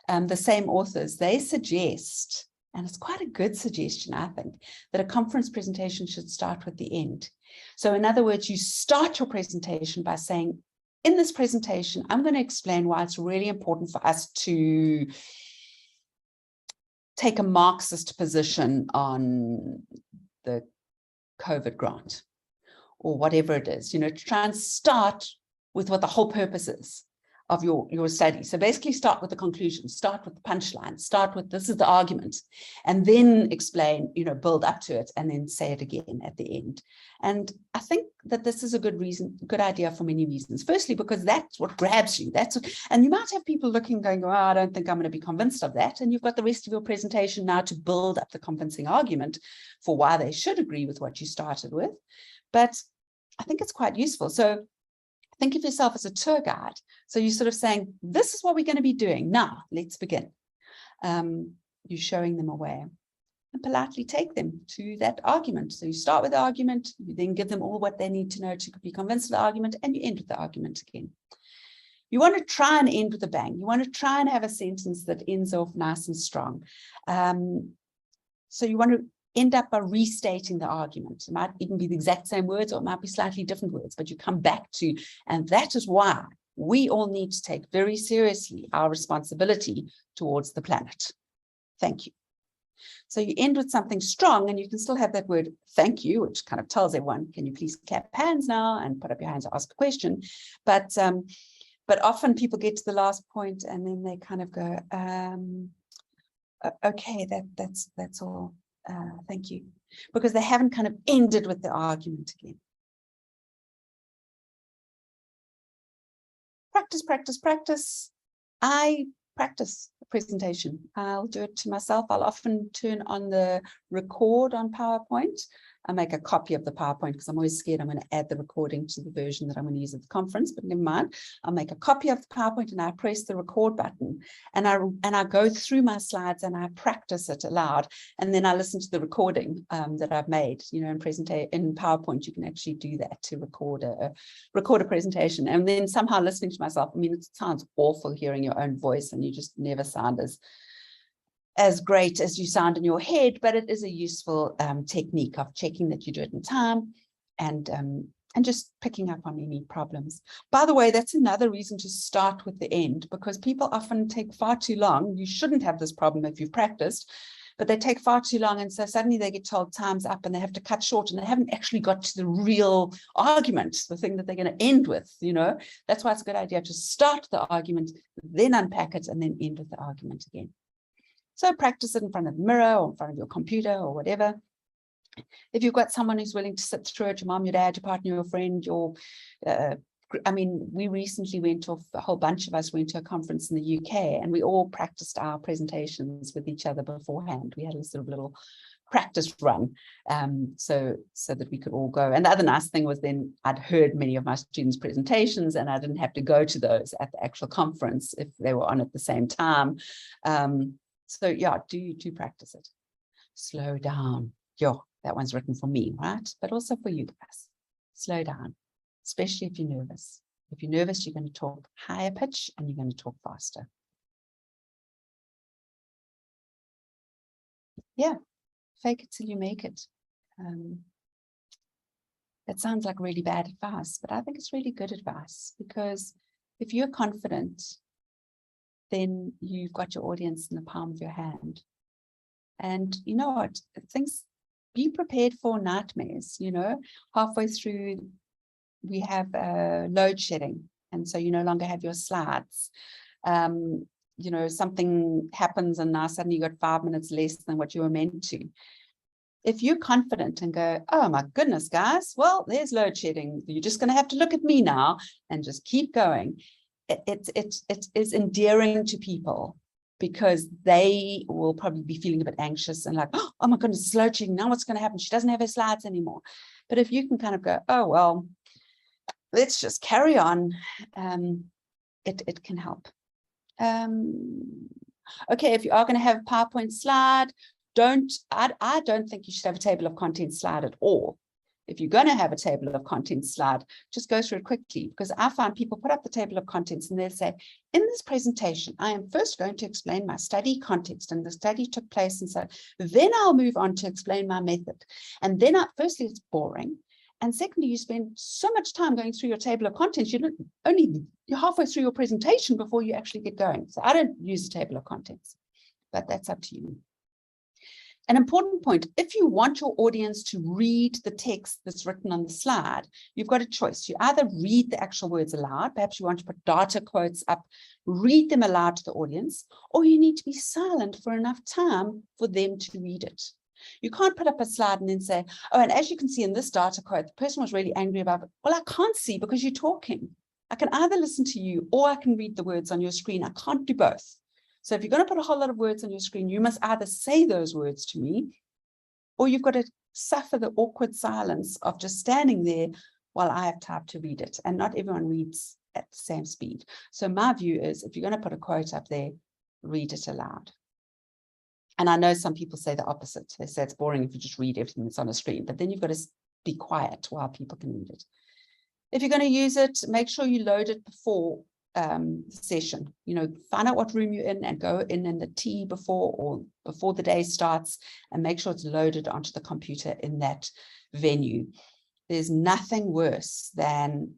The same authors, they suggest, and it's quite a good suggestion, I think, that a conference presentation should start with the end. So in other words, you start your presentation by saying, in this presentation, I'm going to explain why it's really important for us to take a Marxist position on the COVID grant or whatever it is, you know, to try and start with what the whole purpose is of your study. So basically start with the conclusion, start with the punchline, start with this is the argument, and then explain, you know, build up to it, and then say it again at the end. And I think that this is a good idea for many reasons. Firstly, because that's what grabs you. And you might have people looking, going, oh, I don't think I'm going to be convinced of that. And you've got the rest of your presentation now to build up the convincing argument for why they should agree with what you started with. But I think it's quite useful. So think of yourself as a tour guide. So you're sort of saying, this is what we're going to be doing. Now, let's begin. You're showing them a way, and politely take them to that argument. So you start with the argument, you then give them all what they need to know to be convinced of the argument, and you end with the argument again. You want to try and end with a bang. You want to try and have a sentence that ends off nice and strong. So you want to end up by restating the argument. It might even be the exact same words, or it might be slightly different words, but you come back to, and that is why we all need to take very seriously our responsibility towards the planet. Thank you. So you end with something strong, and you can still have that word thank you, which kind of tells everyone, can you please clap hands now and put up your hands or ask a question? But often people get to the last point and then they kind of go, okay, that's all. Thank you, because they haven't kind of ended with the argument again. Practice, practice, practice. I practice the presentation. I'll do it to myself. I'll often turn on the record on PowerPoint. I make a copy of the PowerPoint because I'm always scared I'm going to add the recording to the version that I'm going to use at the conference, but never mind. I'll make a copy of the PowerPoint and I press the record button, and I go through my slides and I practice it aloud, and then I listen to the recording that I've made. You know, in PowerPoint, you can actually do that to record a presentation, and then somehow listening to myself. I mean, it sounds awful hearing your own voice, and you just never sound as great as you sound in your head, but it is a useful technique of checking that you do it in time and just picking up on any problems. By the way, that's another reason to start with the end, because people often take far too long. You shouldn't have this problem if you've practiced, but they take far too long, and so suddenly they get told time's up and they have to cut short, and they haven't actually got to the real argument, the thing that they're going to end with. You know, that's why it's a good idea to start the argument, then unpack it, and then end with the argument again. So practice it in front of the mirror or in front of your computer or whatever. If you've got someone who's willing to sit through it, your mom, your dad, your partner, your friend, I mean, we recently went off, a whole bunch of us went to a conference in the UK, and we all practiced our presentations with each other beforehand. We had a sort of little practice run so that we could all go. And the other nice thing was then I'd heard many of my students' presentations, and I didn't have to go to those at the actual conference if they were on at the same time. So yeah, do practice it. Slow down. Yo, that one's written for me, right? But also for you guys. Slow down, especially if you're nervous. If you're nervous, you're going to talk higher pitch and you're going to talk faster. Yeah, fake it till you make it. That sounds like really bad advice, but I think it's really good advice, because if you're confident, then you've got your audience in the palm of your hand. And you know what? Things be prepared for nightmares. Halfway through we have load shedding, and so you no longer have your slides. Something happens and now suddenly you got 5 minutes less than what you were meant to. If you're confident and go, oh my goodness, guys, well, there's load shedding. You're just going to have to look at me now and just keep going. It is endearing to people, because they will probably be feeling a bit anxious and like, oh my goodness, it's load shedding. Now what's going to happen? She doesn't have her slides anymore. But if you can kind of go, oh, well, let's just carry on, it can help. Okay, if you are going to have a PowerPoint slide, I don't think you should have a table of contents slide at all. If you're going to have a table of contents slide, just go through it quickly, because I find people put up the table of contents and they'll say, in this presentation, I am first going to explain my study context and the study took place, and so then I'll move on to explain my method. And then firstly, it's boring. And secondly, you spend so much time going through your table of contents, you're halfway through your presentation before you actually get going. So I don't use a table of contents, but that's up to you. An important point, if you want your audience to read the text that's written on the slide, you've got a choice. You either read the actual words aloud, perhaps you want to put data quotes up, read them aloud to the audience, or you need to be silent for enough time for them to read it. You can't put up a slide and then say, oh, and as you can see in this data quote, the person was really angry about it. Well, I can't see because you're talking. I can either listen to you or I can read the words on your screen. I can't do both. So if you're going to put a whole lot of words on your screen, you must either say those words to me, or you've got to suffer the awkward silence of just standing there while I have time to read it. And not everyone reads at the same speed. So my view is, if you're going to put a quote up there, read it aloud. And I know some people say the opposite. They say it's boring if you just read everything that's on the screen, but then you've got to be quiet while people can read it. If you're going to use it, make sure you load it before the session. Find out what room you're in and go in the tea before the day starts, and make sure it's loaded onto the computer in that venue. There's nothing worse than,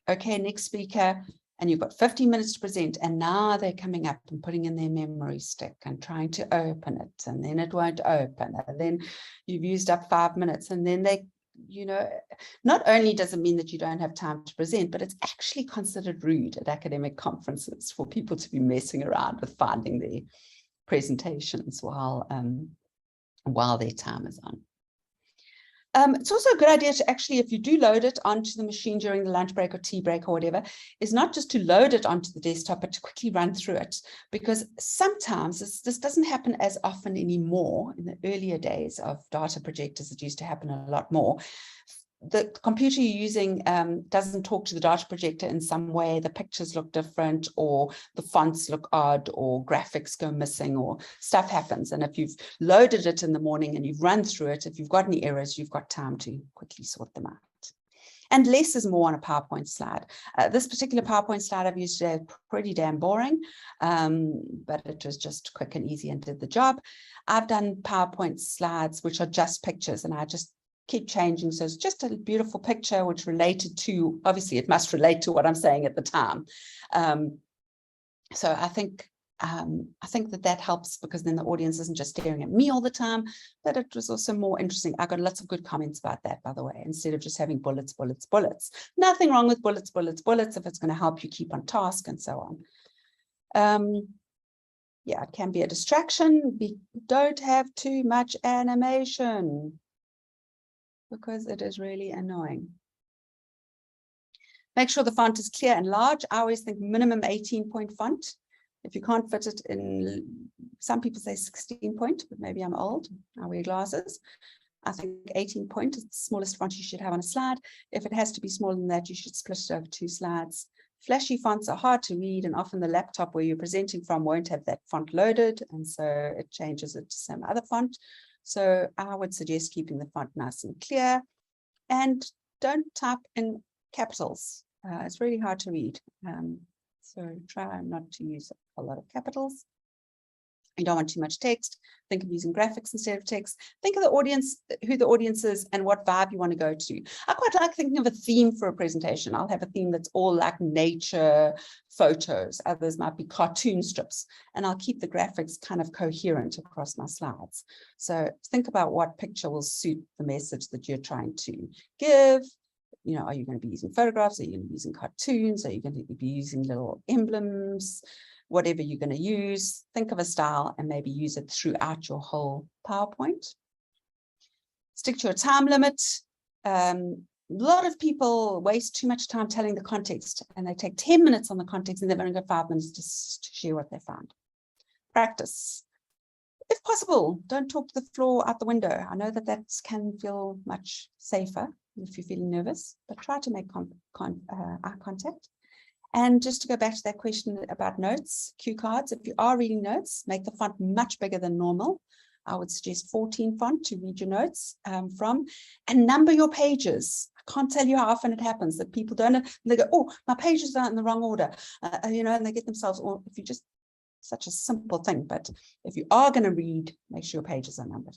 okay, next speaker, and you've got 15 minutes to present, and now they're coming up and putting in their memory stick and trying to open it, and then it won't open, and then you've used up 5 minutes, and then they, not only does it mean that you don't have time to present, but it's actually considered rude at academic conferences for people to be messing around with finding their presentations while their time is on. It's also a good idea to actually, if you do load it onto the machine during the lunch break or tea break or whatever, is not just to load it onto the desktop, but to quickly run through it. Because sometimes this doesn't happen as often anymore. In the earlier days of data projectors, it used to happen a lot more. The computer you're using doesn't talk to the data projector in some way. The pictures look different, or the fonts look odd, or graphics go missing, or stuff happens. And if you've loaded it in the morning and you've run through it, if you've got any errors, you've got time to quickly sort them out. And less is more on a PowerPoint slide. This particular PowerPoint slide I've used today is pretty damn boring, but it was just quick and easy and did the job. I've done PowerPoint slides which are just pictures, and I just keep changing. So it's just a beautiful picture which related to, obviously it must relate to what I'm saying at the time. So I think that helps, because then the audience isn't just staring at me all the time, but it was also more interesting. I got lots of good comments about that, by the way, instead of just having bullets, bullets, bullets. Nothing wrong with bullets, bullets, bullets, if it's going to help you keep on task and so on. Yeah, it can be a distraction. Don't have too much animation, because it is really annoying. Make sure the font is clear and large. I always think minimum 18-point font. If you can't fit it in, some people say 16-point, but maybe I'm old, I wear glasses. I think 18-point is the smallest font you should have on a slide. If it has to be smaller than that, you should split it over 2 slides. Flashy fonts are hard to read, and often the laptop where you're presenting from won't have that font loaded, and so it changes it to some other font. So I would suggest keeping the font nice and clear, and don't type in capitals. It's really hard to read. So try not to use a lot of capitals. You don't want too much text. Think of using graphics instead of text. Think of the audience, who the audience is, and what vibe you want to go to. I quite like thinking of a theme for a presentation. I'll have a theme that's all like nature, photos. Others might be cartoon strips. And I'll keep the graphics kind of coherent across my slides. So think about what picture will suit the message that you're trying to give. You know, are you going to be using photographs? Are you going to be using cartoons? Are you going to be using little emblems? Whatever you're going to use, think of a style and maybe use it throughout your whole PowerPoint. Stick to your time limit. A lot of people waste too much time telling the context, and they take 10 minutes on the context and they've only got 5 minutes to share what they found. Practice. If possible, don't talk to the floor out the window. I know that can feel much safer if you're feeling nervous, but try to make eye contact. And just to go back to that question about notes, cue cards, if you are reading notes, make the font much bigger than normal. I would suggest 14 font to read your notes from, and number your pages. I can't tell you how often it happens that people don't, they go, oh, my pages are in the wrong order, you know, and they get themselves, or if you just, such a simple thing, but if you are going to read, make sure your pages are numbered.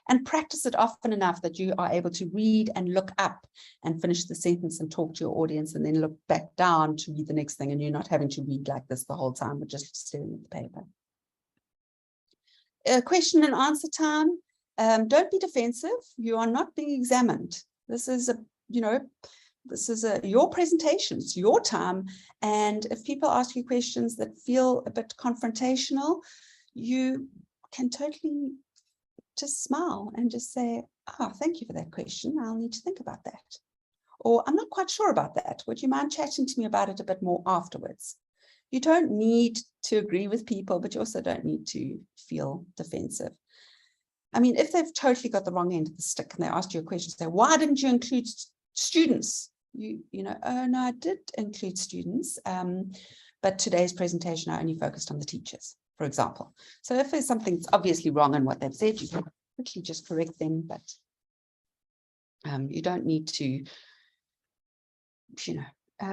And practice it often enough that you are able to read and look up and finish the sentence and talk to your audience, and then look back down to read the next thing, and you're not having to read like this the whole time, but just staring at the paper. Question and answer time. Don't be defensive. You are not being examined. This is your presentation. It's your time. And if people ask you questions that feel a bit confrontational, you can totally just smile and just say, thank you for that question. I'll need to think about that. Or I'm not quite sure about that. Would you mind chatting to me about it a bit more afterwards? You don't need to agree with people, but you also don't need to feel defensive. I mean, if they've totally got the wrong end of the stick and they ask you a question, say, why didn't you include students? You know, oh no, I did include students, but today's presentation I only focused on the teachers, for example. So if there's something that's obviously wrong in what they've said, you can quickly just correct them, but you don't need to,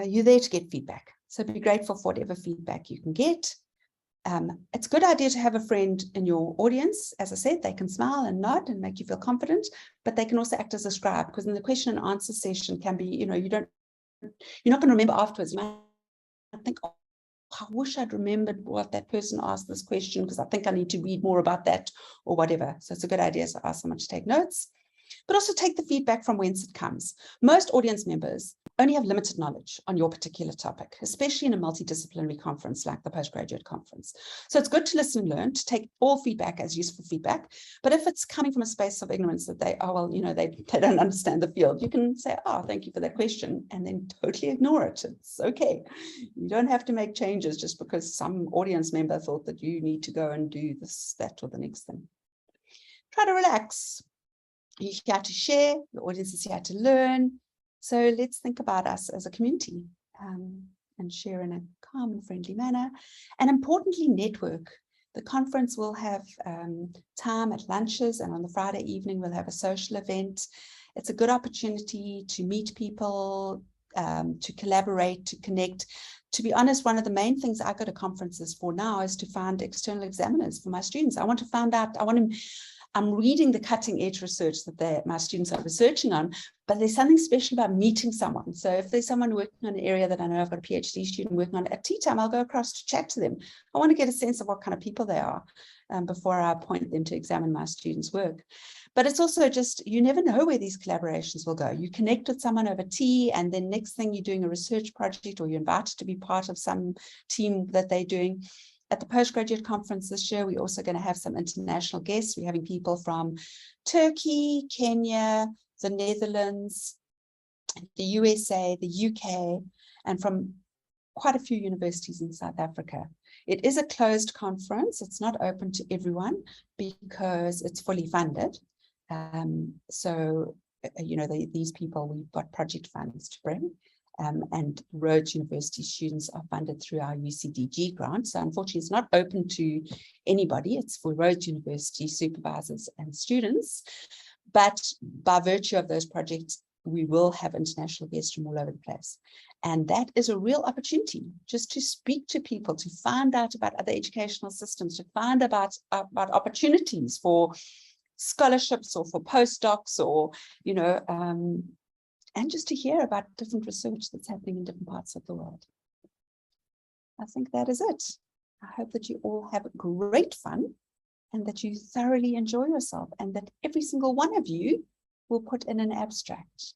you're there to get feedback. So be grateful for whatever feedback you can get. It's a good idea to have a friend in your audience. As I said, they can smile and nod and make you feel confident, but they can also act as a scribe, because in the question and answer session can be, you're not going to remember afterwards. You might think, oh, I wish I'd remembered what that person asked this question, because I think I need to read more about that or whatever. So it's a good idea to ask someone to take notes, but also take the feedback from whence it comes. Most audience members only have limited knowledge on your particular topic, especially in a multidisciplinary conference like the postgraduate conference. So it's good to listen and learn, to take all feedback as useful feedback. But if it's coming from a space of ignorance that they don't understand the field, you can say, oh, thank you for that question, and then totally ignore it. It's okay. You don't have to make changes just because some audience member thought that you need to go and do this, that, or the next thing. Try to relax. You're here to share, your audience is here to learn. So let's think about us as a community and share in a calm and friendly manner. And importantly, network. The conference will have time at lunches, and on the Friday evening, we'll have a social event. It's a good opportunity to meet people, to collaborate, to connect. To be honest, one of the main things I go to conferences for now is to find external examiners for my students. I want to find out, I'm reading the cutting edge research that my students are researching on, but there's something special about meeting someone. So if there's someone working on an area that I know I've got a PhD student working on, at tea time, I'll go across to chat to them. I want to get a sense of what kind of people they are before I appoint them to examine my students' work. But it's also just, you never know where these collaborations will go. You connect with someone over tea, and then next thing you're doing a research project, or you're invited to be part of some team that they're doing. At the postgraduate conference this year, we're also going to have some international guests. We're having people from Turkey, Kenya, the Netherlands, the USA, the UK, and from quite a few universities in South Africa. It is a closed conference. It's not open to everyone because it's fully funded. These people, we've got project funds to bring. And Rhodes University students are funded through our UCDG grant. So unfortunately, it's not open to anybody. It's for Rhodes University supervisors and students. But by virtue of those projects, we will have international guests from all over the place. And that is a real opportunity just to speak to people, to find out about other educational systems, to find about opportunities for scholarships or for postdocs, or, you know, and just to hear about different research that's happening in different parts of the world. I think that is it. I hope that you all have great fun and that you thoroughly enjoy yourself, and that every single one of you will put in an abstract.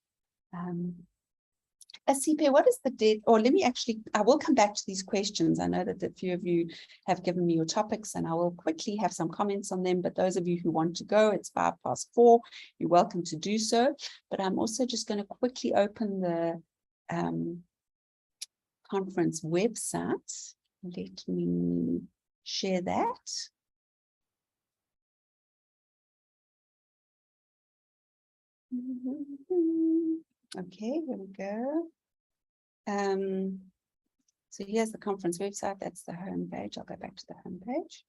Asipe, what is the date? Or let me actually, I will come back to these questions. I know that a few of you have given me your topics, and I will quickly have some comments on them. But those of you who want to go, it's 4:05. You're welcome to do so. But I'm also just going to quickly open the conference website. Let me share that. Okay, here we go. So here's the conference website. That's the home page. I'll go back to the home page.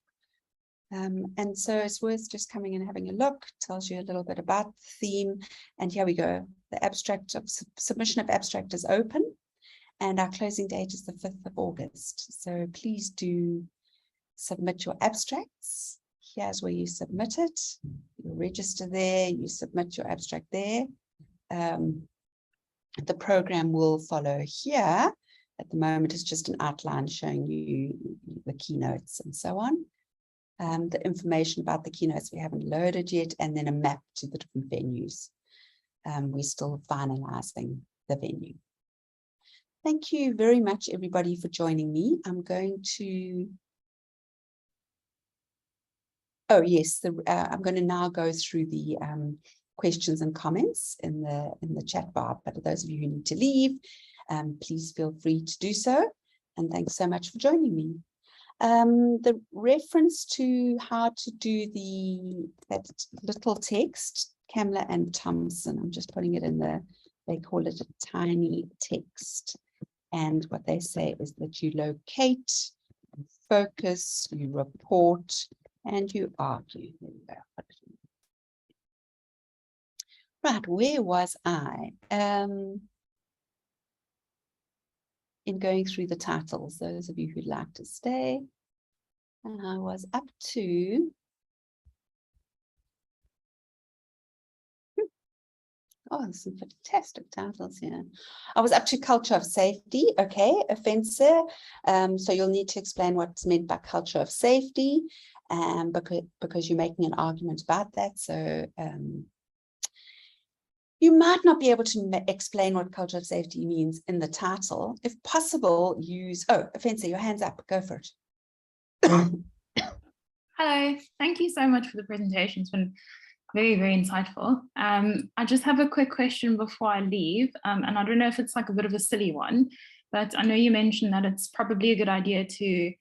And so it's worth just coming and having a look. It tells you a little bit about the theme. And here we go. The abstract of submission of abstract is open, and our closing date is the 5th of August. So please do submit your abstracts. Here's where you submit it. You register there, you submit your abstract there. The program will follow here. At the moment, it's just an outline showing you the keynotes and so on. The information about the keynotes we haven't loaded yet, and then a map to the different venues. We're still finalizing the venue. Thank you very much, everybody, for joining me. I'm going to... Oh, yes, I'm going to now go through the questions and comments in the chat bar. But for those of you who need to leave, please feel free to do so. And thanks so much for joining me. The reference to how to do that little text, Kamla and Thompson, I'm just putting it in they call it a tiny text. And what they say is that you locate, you focus, you report, and you argue. There we go. Right, where was I? In going through the titles, those of you who'd like to stay. And I was up to... Oh, there's some fantastic titles here. I was up to culture of safety. Okay, offensive. So you'll need to explain what's meant by culture of safety, because you're making an argument about that. So you might not be able to explain what culture of safety means in the title. If possible, use... Oh, offensive, your hand's up. Go for it. Hello, thank you so much for the presentation. It's been very, very insightful. I just have a quick question before I leave, and I don't know if it's like a bit of a silly one, but I know you mentioned that it's probably a good idea to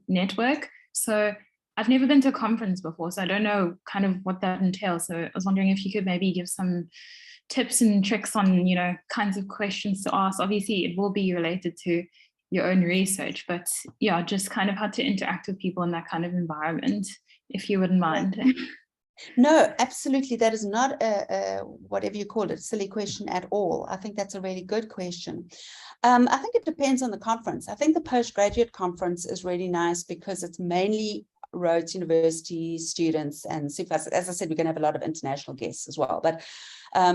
network. So I've never been to a conference before, so I don't know kind of what that entails. So I was wondering if you could maybe give some tips and tricks on, you know, kinds of questions to ask. Obviously, it will be related to your own research, but yeah, just kind of how to interact with people in that kind of environment, if you wouldn't mind. No, absolutely. That is not a whatever you call it, silly question at all. I think that's a really good question. I think it depends on the conference. I think the postgraduate conference is really nice because it's mainly Rhodes University students and supervisors. As I said, we're going to have a lot of international guests as well. But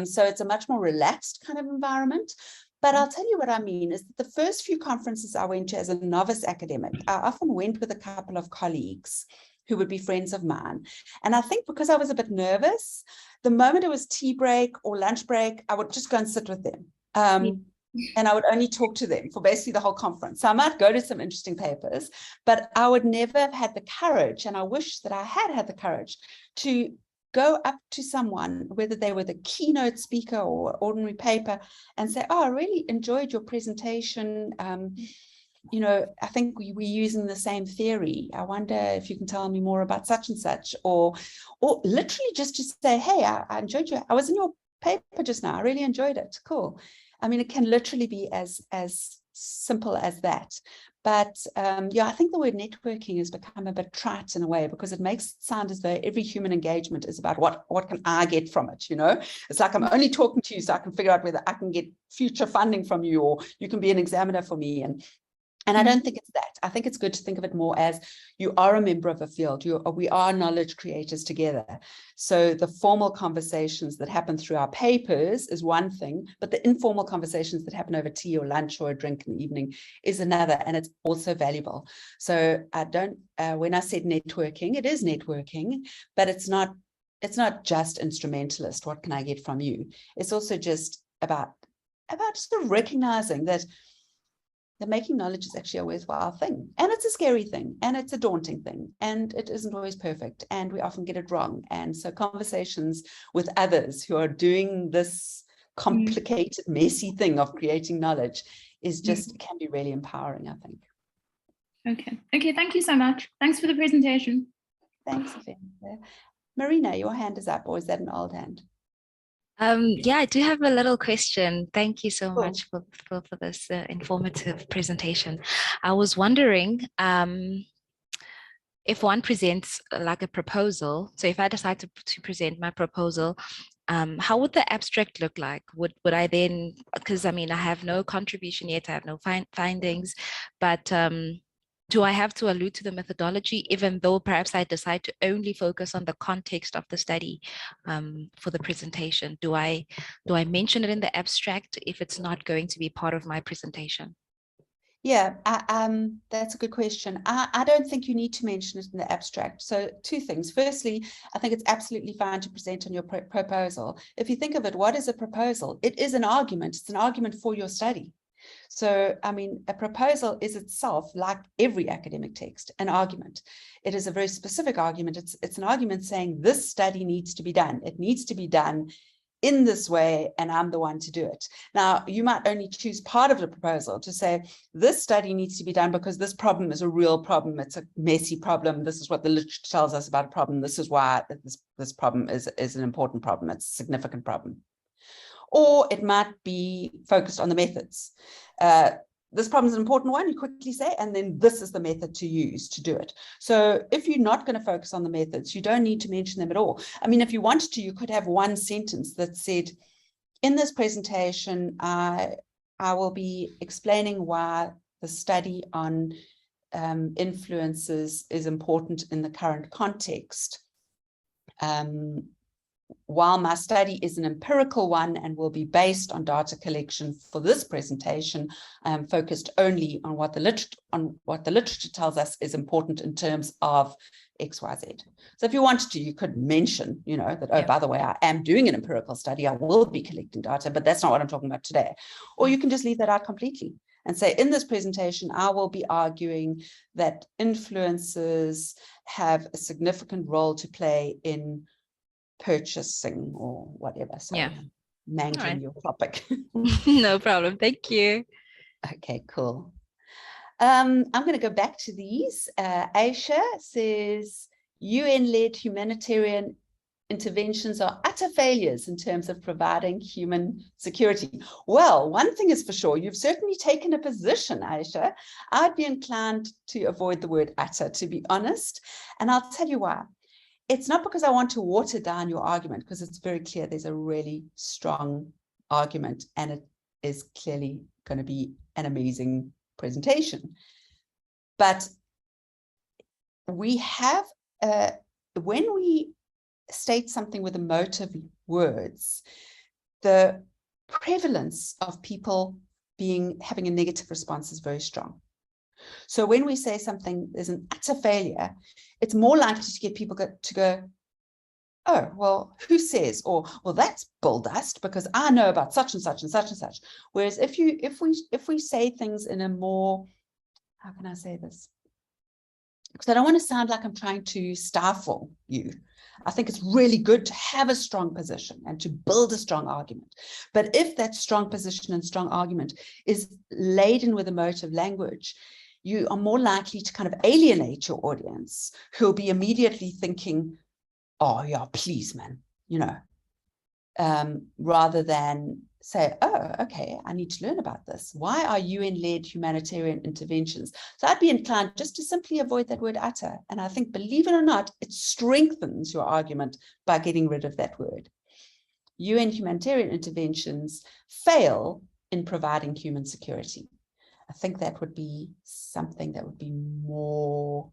so it's a much more relaxed kind of environment. But I'll tell you what I mean is that the first few conferences I went to as a novice academic, I often went with a couple of colleagues who would be friends of mine. And I think because I was a bit nervous, the moment it was tea break or lunch break, I would just go and sit with them. And I would only talk to them for basically the whole conference. So I might go to some interesting papers, but I would never have had the courage, and I wish that I had had the courage to go up to someone, whether they were the keynote speaker or ordinary paper, and say, oh, I really enjoyed your presentation. You know, I think we're using the same theory. I wonder if you can tell me more about such and such, or literally just to say, hey, I enjoyed you. I was in your paper just now. I really enjoyed it. Cool. I mean, it can literally be as simple as that. But yeah, I think the word networking has become a bit trite in a way, because it makes it sound as though every human engagement is about what can I get from it, you know? It's like I'm only talking to you so I can figure out whether I can get future funding from you, or you can be an examiner for me. And I don't think it's that. I think it's good to think of it more as you are a member of a field. We are knowledge creators together. So the formal conversations that happen through our papers is one thing, but the informal conversations that happen over tea or lunch or a drink in the evening is another, and it's also valuable. So I don't, when I said networking, it is networking, but it's not just instrumentalist. What can I get from you? It's also just about sort of recognizing that making knowledge is actually a worthwhile thing, and it's a scary thing, and it's a daunting thing, and it isn't always perfect, and we often get it wrong. And so conversations with others who are doing this complicated, messy thing of creating knowledge is just can be really empowering, I think. Okay, thank you so much. Thanks for the presentation. Thanks, Marina, your hand is up, or is that an old hand? Yeah, I do have a little question. Thank you so much for this informative presentation. I was wondering if one presents like a proposal. So if I decide to present my proposal, how would the abstract look like? Would I then, because I mean, I have no contribution yet, I have no findings, but do I have to allude to the methodology, even though perhaps I decide to only focus on the context of the study for the presentation? Do I mention it in the abstract if it's not going to be part of my presentation? Yeah, that's a good question. I don't think you need to mention it in the abstract. So two things. Firstly, I think it's absolutely fine to present on your proposal. If you think of it, what is a proposal? It is an argument. It's an argument for your study. So, I mean, a proposal is itself, like every academic text, an argument. It is a very specific argument. It's an argument saying this study needs to be done. It needs to be done in this way, and I'm the one to do it. Now, you might only choose part of the proposal to say, this study needs to be done because this problem is a real problem. It's a messy problem. This is what the literature tells us about a problem. This is why this problem is an important problem. It's a significant problem. Or it might be focused on the methods. This problem is an important one, you quickly say, and then this is the method to use to do it. So if you're not going to focus on the methods, you don't need to mention them at all. I mean, if you wanted to, you could have one sentence that said, in this presentation, I will be explaining why the study on influences is important in the current context. While my study is an empirical one and will be based on data collection for this presentation, I am focused only on what the literature tells us is important in terms of XYZ. So if you wanted to, you could mention, you know, that, oh, by the way, I am doing an empirical study, I will be collecting data, but that's not what I'm talking about today. Or you can just leave that out completely and say, in this presentation, I will be arguing that influences have a significant role to play in purchasing or whatever. So mangling your topic. No problem. Thank you. Okay, cool. I'm going to go back to these. Aisha says UN-led humanitarian interventions are utter failures in terms of providing human security. Well, one thing is for sure, you've certainly taken a position, Aisha. I'd be inclined to avoid the word utter, to be honest, and I'll tell you why. It's not because I want to water down your argument, because it's very clear there's a really strong argument, and it is clearly going to be an amazing presentation. But we have, when we state something with emotive words, the prevalence of people having a negative response is very strong. So when we say something is an utter failure, it's more likely to get people to go, oh, well, who says? Or, well, that's bull dust because I know about such and such and such and such. Whereas if we say things in a more, how can I say this? Because I don't want to sound like I'm trying to stifle you. I think it's really good to have a strong position and to build a strong argument. But if that strong position and strong argument is laden with emotive language, you are more likely to kind of alienate your audience, who'll be immediately thinking, oh yeah, please, man, you know, rather than say, oh, okay, I need to learn about this. Why are UN-led humanitarian interventions? So I'd be inclined just to simply avoid that word utter. And I think, believe it or not, it strengthens your argument by getting rid of that word. UN humanitarian interventions fail in providing human security. I think that would be something that would be more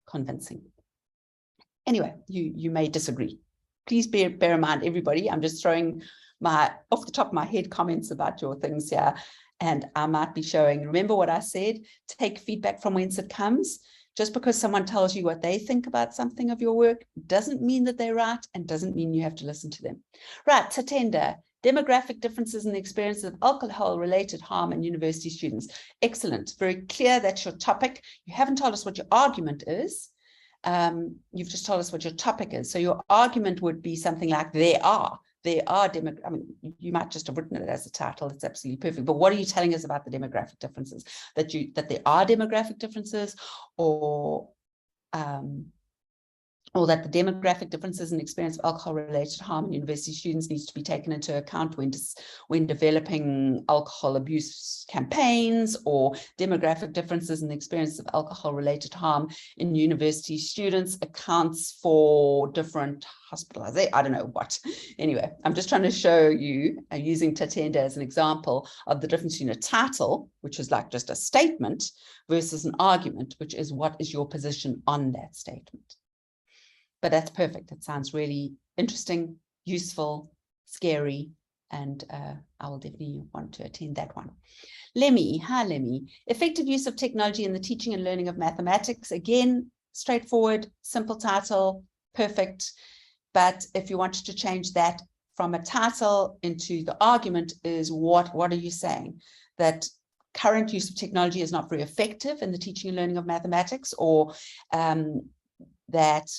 convincing. Anyway, you may disagree. Please bear in mind, everybody, I'm just throwing my off the top of my head comments about your things here, and I might be showing, remember what I said, take feedback from whence it comes. Just because someone tells you what they think about something of your work doesn't mean that they're right, and doesn't mean you have to listen to them. Right, Tatenda, demographic differences in the experience of alcohol-related harm in university students. Excellent, very clear, that's your topic. You haven't told us what your argument is. You've just told us what your topic is. So your argument would be something like, there are I mean, you might just have written it as a title. It's absolutely perfect. But what are you telling us about the demographic differences? That there are demographic differences, or that the demographic differences in experience of alcohol-related harm in university students needs to be taken into account when developing alcohol abuse campaigns, or demographic differences in the experience of alcohol-related harm in university students accounts for different hospitalization. I don't know what. Anyway, I'm just trying to show you, using Tatenda as an example, of the difference between a title, which is like just a statement, versus an argument, which is what is your position on that statement. But that's perfect. It sounds really interesting, useful, scary, and I will definitely want to attend that one. Lemmy, hi Lemmy. Effective use of technology in the teaching and learning of mathematics. Again, straightforward, simple title, perfect. But if you wanted to change that from a title into the argument, is what are you saying? That current use of technology is not very effective in the teaching and learning of mathematics, or that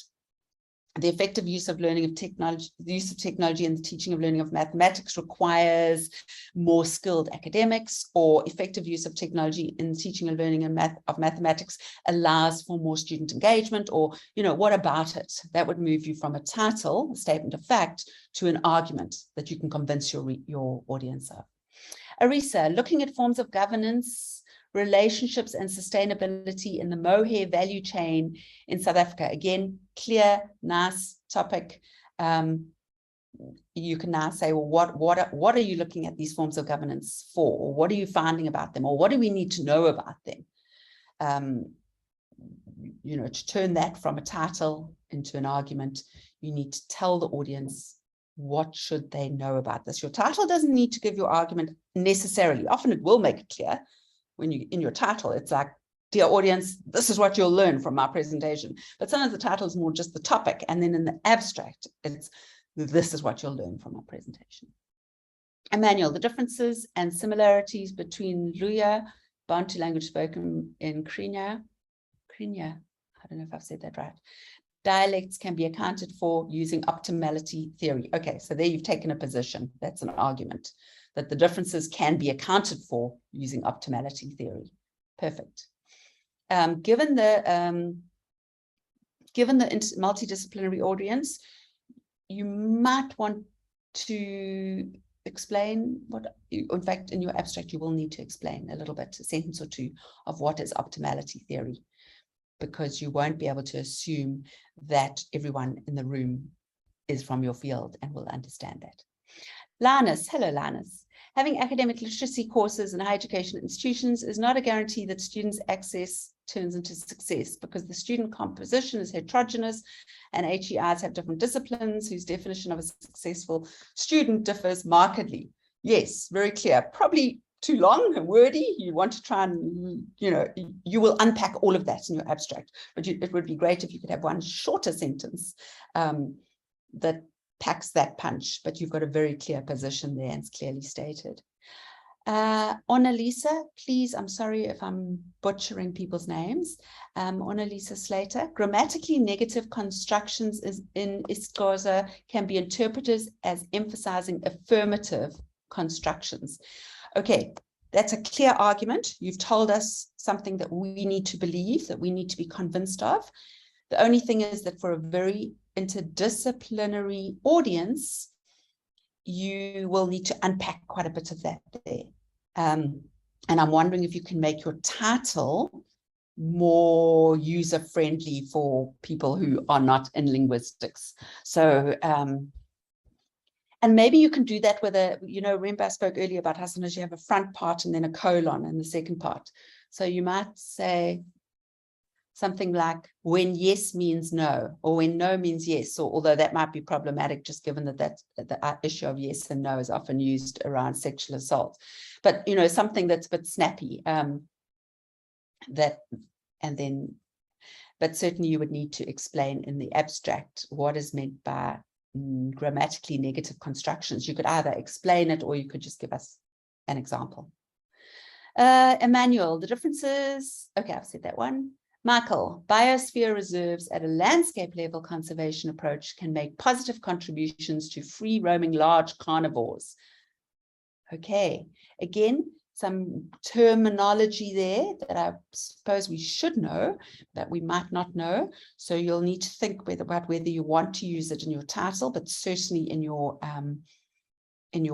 the effective use of technology in the teaching of learning of mathematics requires more skilled academics, or effective use of technology in the teaching and learning of mathematics allows for more student engagement, or, what about it? That would move you from a title, a statement of fact, to an argument that you can convince your audience of. Arisa, looking at forms of governance, relationships and sustainability in the mohair value chain in South Africa. Again, clear, nice topic. You can now say, well, what are you looking at these forms of governance for? Or what are you finding about them? Or what do we need to know about them? To turn that from a title into an argument, you need to tell the audience, what should they know about this? Your title doesn't need to give your argument necessarily. Often it will make it clear. When you in your title, it's like, dear audience, this is what you'll learn from my presentation. But sometimes the title is more just the topic, and then in the abstract, it's this is what you'll learn from my presentation. Emmanuel, the differences and similarities between Luya, Bantu language spoken in Krinya, I don't know if I've said that right, dialects can be accounted for using optimality theory. Okay, so there you've taken a position. That's an argument, that the differences can be accounted for using optimality theory. Perfect. Given the multidisciplinary audience, you might want to explain in fact, in your abstract, you will need to explain a little bit, a sentence or two, of what is optimality theory, because you won't be able to assume that everyone in the room is from your field and will understand that. Linus, hello Linus. Having academic literacy courses in higher education institutions is not a guarantee that students' access turns into success, because the student composition is heterogeneous and HEIs have different disciplines whose definition of a successful student differs markedly. Yes, very clear. Probably too long and wordy. You want to try and, you will unpack all of that in your abstract, but it would be great if you could have one shorter sentence that packs that punch, but you've got a very clear position there and it's clearly stated. Onalisa, please, I'm sorry if I'm butchering people's names. Onalisa Slater, grammatically negative constructions in Isxhosa can be interpreted as emphasizing affirmative constructions. Okay, that's a clear argument. You've told us something that we need to believe, that we need to be convinced of. The only thing is that for a very interdisciplinary audience, you will need to unpack quite a bit of that there. And I'm wondering if you can make your title more user-friendly for people who are not in linguistics. So, and maybe you can do that with a, remember I spoke earlier about how sometimes you have a front part and then a colon in the second part. So you might say something like, when yes means no, or when no means yes, or although that might be problematic, just given that the issue of yes and no is often used around sexual assault. But, something that's a bit snappy, but certainly you would need to explain in the abstract what is meant by grammatically negative constructions. You could either explain it or you could just give us an example. Emmanuel, the differences. Okay, I've said that one. Michael, biosphere reserves at a landscape level conservation approach can make positive contributions to free roaming large carnivores. Okay, again, some terminology there that I suppose we should know, but we might not know. So you'll need to think about whether you want to use it in your title, but certainly in your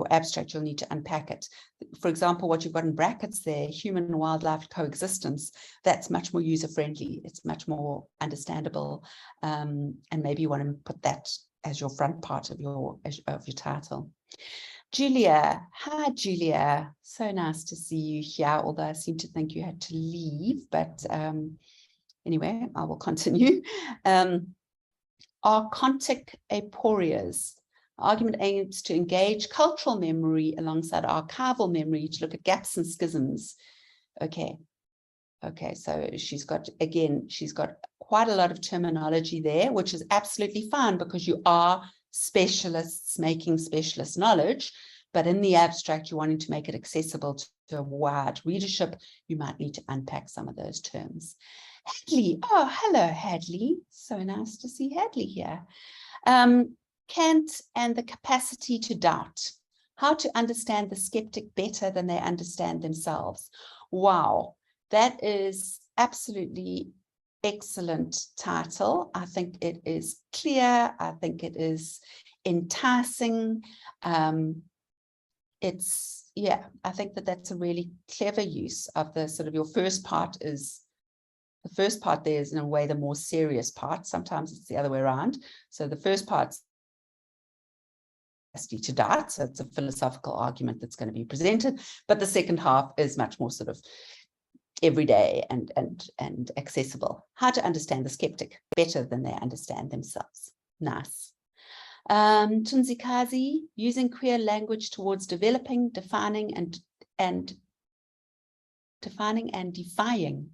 abstract, you'll need to unpack it. For example, what you've got in brackets there, human and wildlife coexistence, that's much more user-friendly. It's much more understandable. And maybe you want to put that as your front part of your title. Julia, hi Julia, so nice to see you here, although I seem to think you had to leave, but anyway, I will continue. Archontic aporias. Argument aims to engage cultural memory alongside archival memory to look at gaps and schisms. Okay, so she's got quite a lot of terminology there, which is absolutely fine because you are specialists making specialist knowledge, but in the abstract, you're wanting to make it accessible to a wide readership. You might need to unpack some of those terms. Hadley, oh, hello, Hadley. So nice to see Hadley here. Kant and the capacity to doubt. How to understand the skeptic better than they understand themselves. Wow, that is absolutely excellent title. I think it is clear. I think it is enticing. I think that's a really clever use of the sort of your first part is, the first part there is in a way the more serious part. Sometimes it's the other way around. So the first part's to doubt, so it's a philosophical argument that's going to be presented, but the second half is much more sort of everyday and accessible. How to understand the skeptic better than they understand themselves. Nice. Tunzikazi, using queer language towards developing, defining and defying.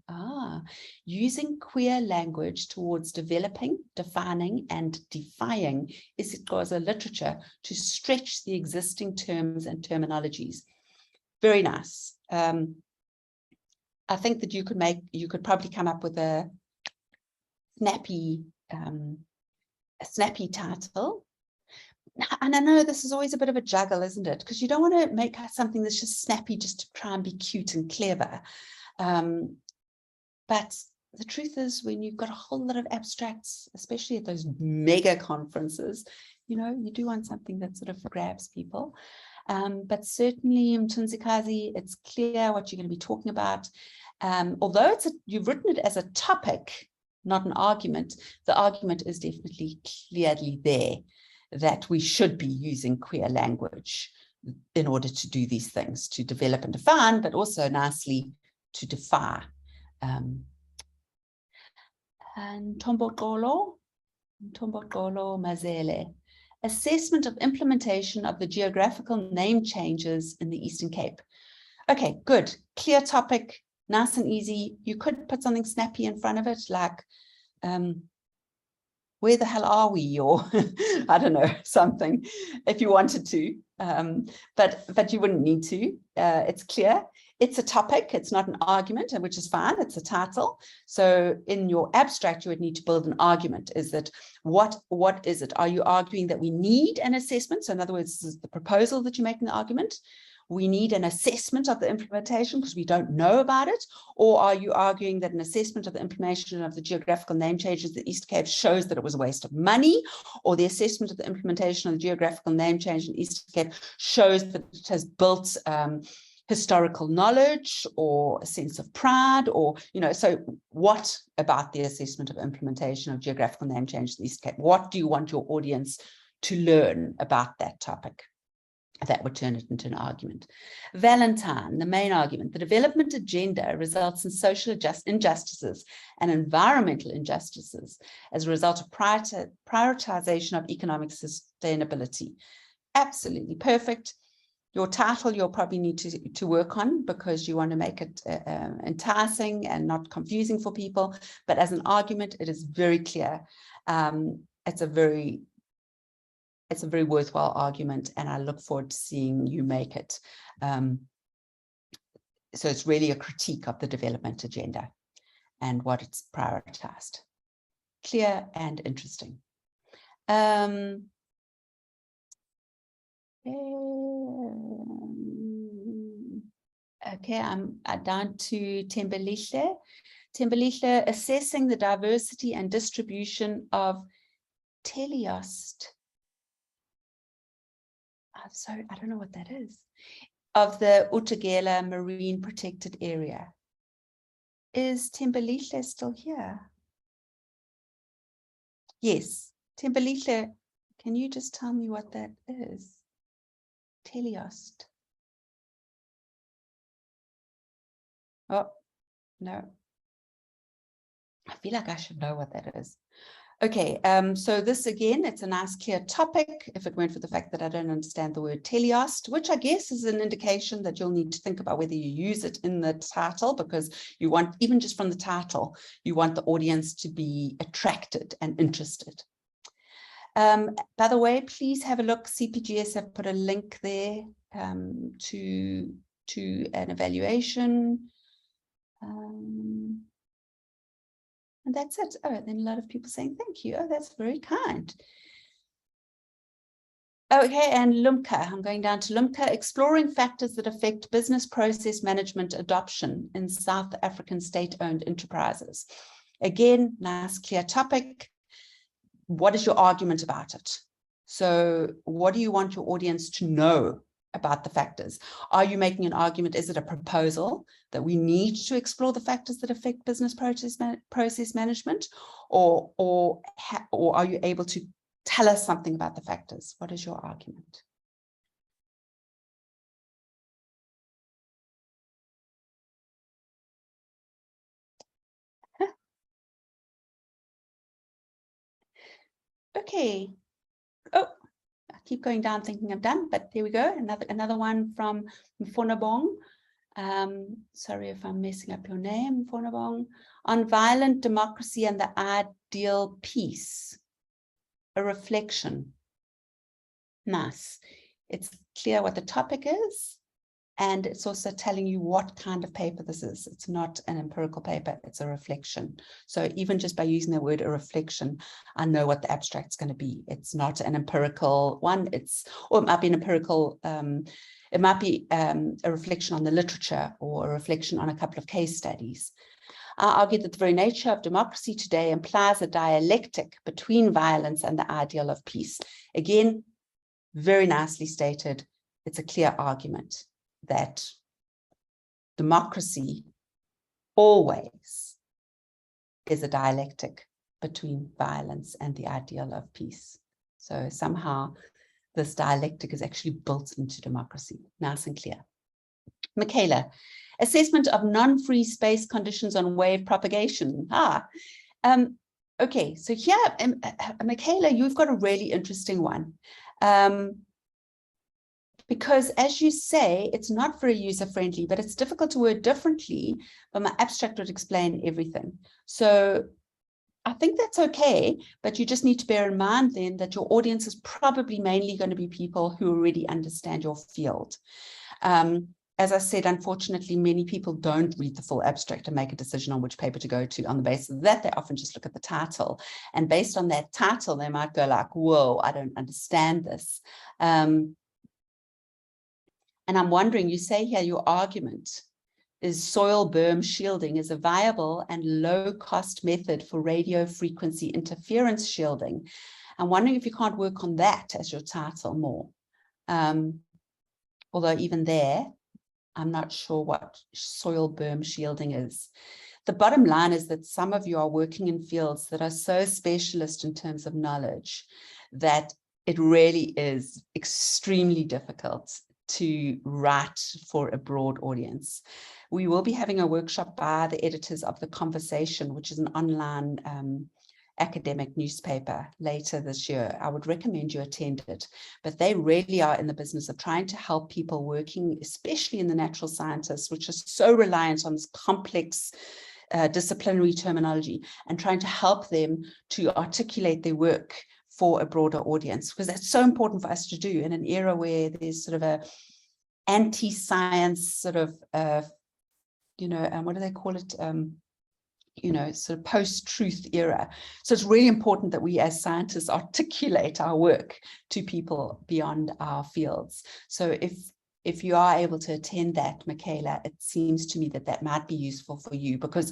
Using queer language towards developing, defining, and defying IsiXhosa literature to stretch the existing terms and terminologies. Very nice. I think that you could probably come up with a snappy title. And I know this is always a bit of a juggle, isn't it? Because you don't want to make something that's just snappy just to try and be cute and clever. But the truth is, when you've got a whole lot of abstracts, especially at those mega conferences, you do want something that sort of grabs people. But certainly in Tunzikazi, it's clear what you're going to be talking about. Although you've written it as a topic, not an argument, the argument is definitely clearly there that we should be using queer language in order to do these things, to develop and define, but also nicely to defy. And Tombokolo Mazele, assessment of implementation of the geographical name changes in the Eastern Cape. Okay, good, clear topic, nice and easy. You could put something snappy in front of it, like, where the hell are we? Or I don't know, something, if you wanted to, but you wouldn't need to. It's clear. It's a topic. It's not an argument, which is fine. It's a title. So in your abstract, you would need to build an argument. Is that what is it? Are you arguing that we need an assessment? So in other words, this is the proposal that you're making the argument. we need an assessment of the implementation because we don't know about it? Or are you arguing that an assessment of the implementation of the geographical name changes in the Eastern Cape shows that it was a waste of money? Or the assessment of the implementation of the geographical name change in Eastern Cape shows that it has built historical knowledge or a sense of pride, or, you know, so what about the assessment of implementation of geographical name change in the Eastern Cape? What do you want your audience to learn about that topic? That would turn it into an argument. Valentine, the main argument, the development agenda results in social injustices and environmental injustices as a result of prioritization of economic sustainability. Absolutely perfect. Your title you'll probably need to work on because you want to make it enticing and not confusing for people. But as an argument, it is very clear. It's a very worthwhile argument, and I look forward to seeing you make it. So it's really a critique of the development agenda and what it's prioritized. Clear and interesting. Okay, I'm down to Thembelihle. Thembelihle, assessing the diversity and distribution of teleost. I'm sorry, I don't know what that is. Of the Utagela Marine Protected Area. Is Thembelihle still here? Yes, Thembelihle, can you just tell me what that is? Teleost. Oh, no. I feel like I should know what that is. Okay, so this again, it's a nice clear topic if it weren't for the fact that I don't understand the word teleost, which I guess is an indication that you'll need to think about whether you use it in the title, because you want, even just from the title, you want the audience to be attracted and interested. By the way, please have a look. CPGS have put a link there to an evaluation. And that's it. Oh, then a lot of people saying thank you. Oh, that's very kind. Okay, and Lumka, I'm going down to Lumka, exploring factors that affect business process management adoption in South African state-owned enterprises. Again, nice, clear topic. What is your argument about it? So what do you want your audience to know about the factors? Are you making an argument? Is it a proposal that we need to explore the factors that affect business process management? Or are you able to tell us something about the factors? What is your argument? Okay. Oh, I keep going down thinking I'm done, but there we go. Another one from Mfonabong. Sorry if I'm messing up your name, Mfonabong. On violent democracy and the ideal peace. A reflection. Nice. It's clear what the topic is, and it's also telling you what kind of paper this is. It's not an empirical paper, it's a reflection. So even just by using the word a reflection, I know what the abstract's going to be. It's not an empirical one, or it might be an empirical, it might be a reflection on the literature or a reflection on a couple of case studies. I argue that the very nature of democracy today implies a dialectic between violence and the ideal of peace. Again, very nicely stated. It's a clear argument that democracy always is a dialectic between violence and the ideal of peace. So somehow this dialectic is actually built into democracy. Nice and clear. Michaela, assessment of non-free space conditions on wave propagation. Okay, so here, Michaela, you've got a really interesting one. Because as you say, it's not very user-friendly, but it's difficult to word differently, but my abstract would explain everything. So I think that's okay, but you just need to bear in mind then that your audience is probably mainly going to be people who already understand your field. As I said, unfortunately, many people don't read the full abstract and make a decision on which paper to go to on the basis of that. They often just look at the title. And based on that title, they might go like, whoa, I don't understand this. And I'm wondering, you say here your argument is soil berm shielding is a viable and low-cost method for radio frequency interference shielding. I'm wondering if you can't work on that as your title more. Although even there, I'm not sure what soil berm shielding is. The bottom line is that some of you are working in fields that are so specialist in terms of knowledge that it really is extremely difficult to write for a broad audience. We will be having a workshop by the editors of The Conversation, which is an online academic newspaper later this year. I would recommend you attend it, but they really are in the business of trying to help people working, especially in the natural sciences, which is so reliant on this complex disciplinary terminology, and trying to help them to articulate their work for a broader audience, because that's so important for us to do in an era where there's sort of a anti-science sort of, what do they call it? Sort of post-truth era. So it's really important that we as scientists articulate our work to people beyond our fields. So if you are able to attend that, Michaela, it seems to me that that might be useful for you, because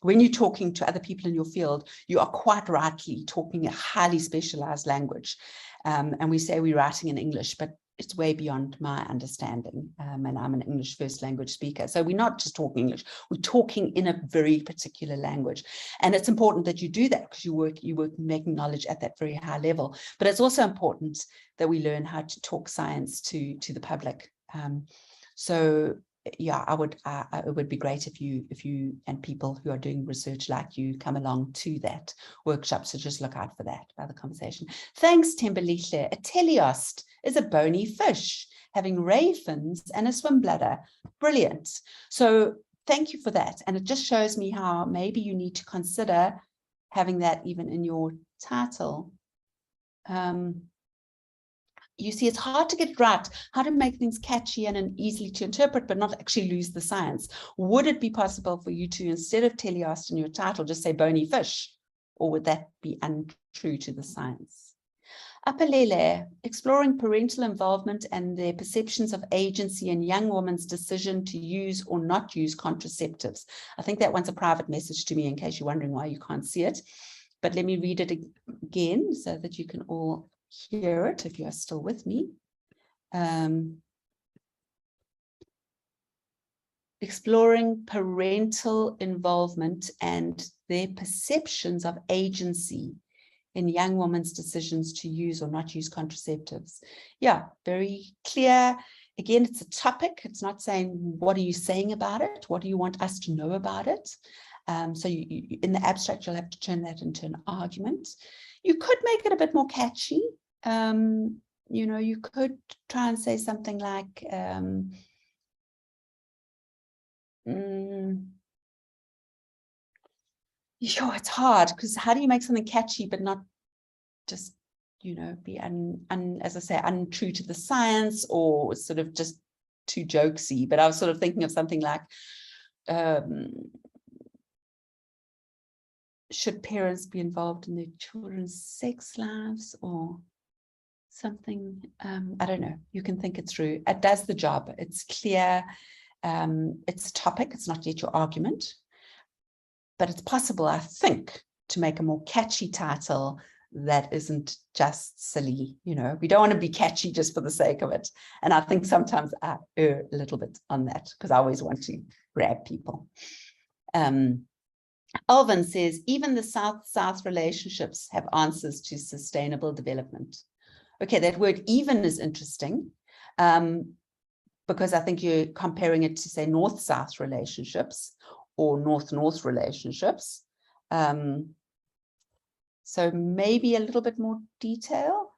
when you're talking to other people in your field, you are quite rightly talking a highly specialized language. And we say we're writing in English, but it's way beyond my understanding. And I'm an English first language speaker. So we're not just talking English, we're talking in a very particular language. And it's important that you do that because you work making knowledge at that very high level. But it's also important that we learn how to talk science to the public. So yeah, it would be great if you and people who are doing research like you come along to that workshop. So just look out for that by The Conversation. Thanks, Thembelihle. A teleost is a bony fish having ray fins and a swim bladder. Brilliant. So thank you for that. And it just shows me how maybe you need to consider having that even in your title. You see, it's hard to get right, how to make things catchy and easily to interpret, but not actually lose the science. Would it be possible for you to, instead of teleost in your title, just say bony fish? Or would that be untrue to the science? Apalele, exploring parental involvement and their perceptions of agency in young women's decision to use or not use contraceptives. I think that one's a private message to me in case you're wondering why you can't see it. But let me read it again so that you can all hear it if you are still with me. Exploring parental involvement and their perceptions of agency in young women's decisions to use or not use contraceptives. Yeah, very clear. Again, it's a topic. It's not saying, what are you saying about it? What do you want us to know about it? So you, in the abstract, you'll have to turn that into an argument. You could make it a bit more catchy. You could try and say something like, it's hard, because how do you make something catchy but not just, be as I say, untrue to the science, or sort of just too jokesy? But I was sort of thinking of something like, should parents be involved in their children's sex lives, or something? I don't know. You can think it through. It does the job. It's clear. It's a topic. It's not yet your argument, but it's possible, I think, to make a more catchy title that isn't just silly. We don't want to be catchy just for the sake of it. And I think sometimes I err a little bit on that, because I always want to grab people. Alvin says, even the South-South relationships have answers to sustainable development. Okay, that word even is interesting, because I think you're comparing it to, say, North-South relationships or North-North relationships. So maybe a little bit more detail,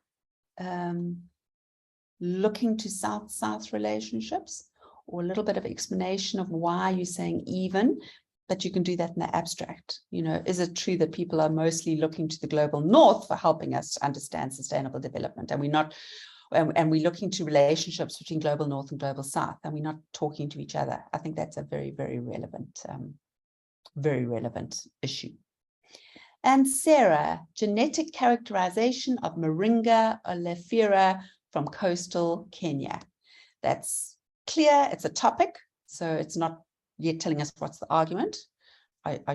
looking to South-South relationships, or a little bit of explanation of why you're saying even. But you can do that in the abstract. Is it true that people are mostly looking to the global North for helping us to understand sustainable development, and we're looking to relationships between global North and global South, and we're not talking to each other? I think that's a very, very relevant issue. And Sarah, genetic characterization of Moringa oleifera from coastal Kenya. That's clear, it's a topic, so it's not yet telling us what's the argument. Are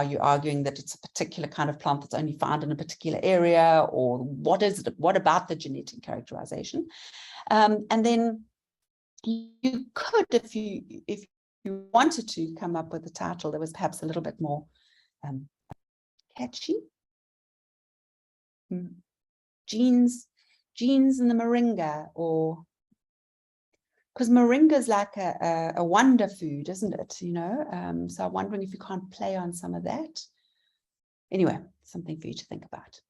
you arguing that it's a particular kind of plant that's only found in a particular area, or what is it? What about the genetic characterization? And then you could, if you wanted to, come up with a title that was perhaps a little bit more catchy. Genes in the moringa, or because moringa is like a wonder food, isn't it? So I'm wondering if you can't play on some of that. Anyway, something for you to think about.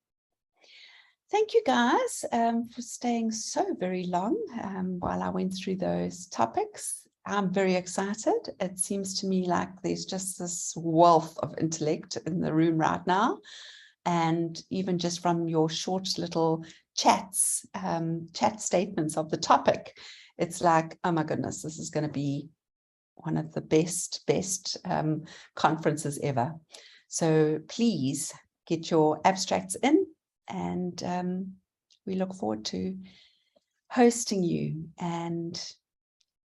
Thank you guys for staying so very long while I went through those topics. I'm very excited. It seems to me like there's just this wealth of intellect in the room right now. And even just from your short little chat statements of the topic, it's like, oh my goodness, this is going to be one of the best conferences ever. So please get your abstracts in, and we look forward to hosting you. And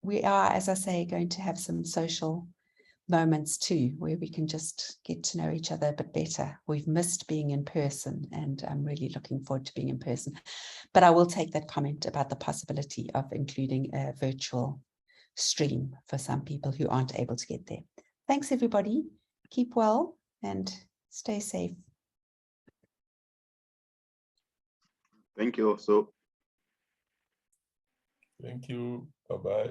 we are, as I say, going to have some social moments too, where we can just get to know each other a bit better. We've missed being in person, and I'm really looking forward to being in person. But I will take that comment about the possibility of including a virtual stream for some people who aren't able to get there. Thanks, everybody. Keep well and stay safe. Thank you also. Thank you. Bye-bye.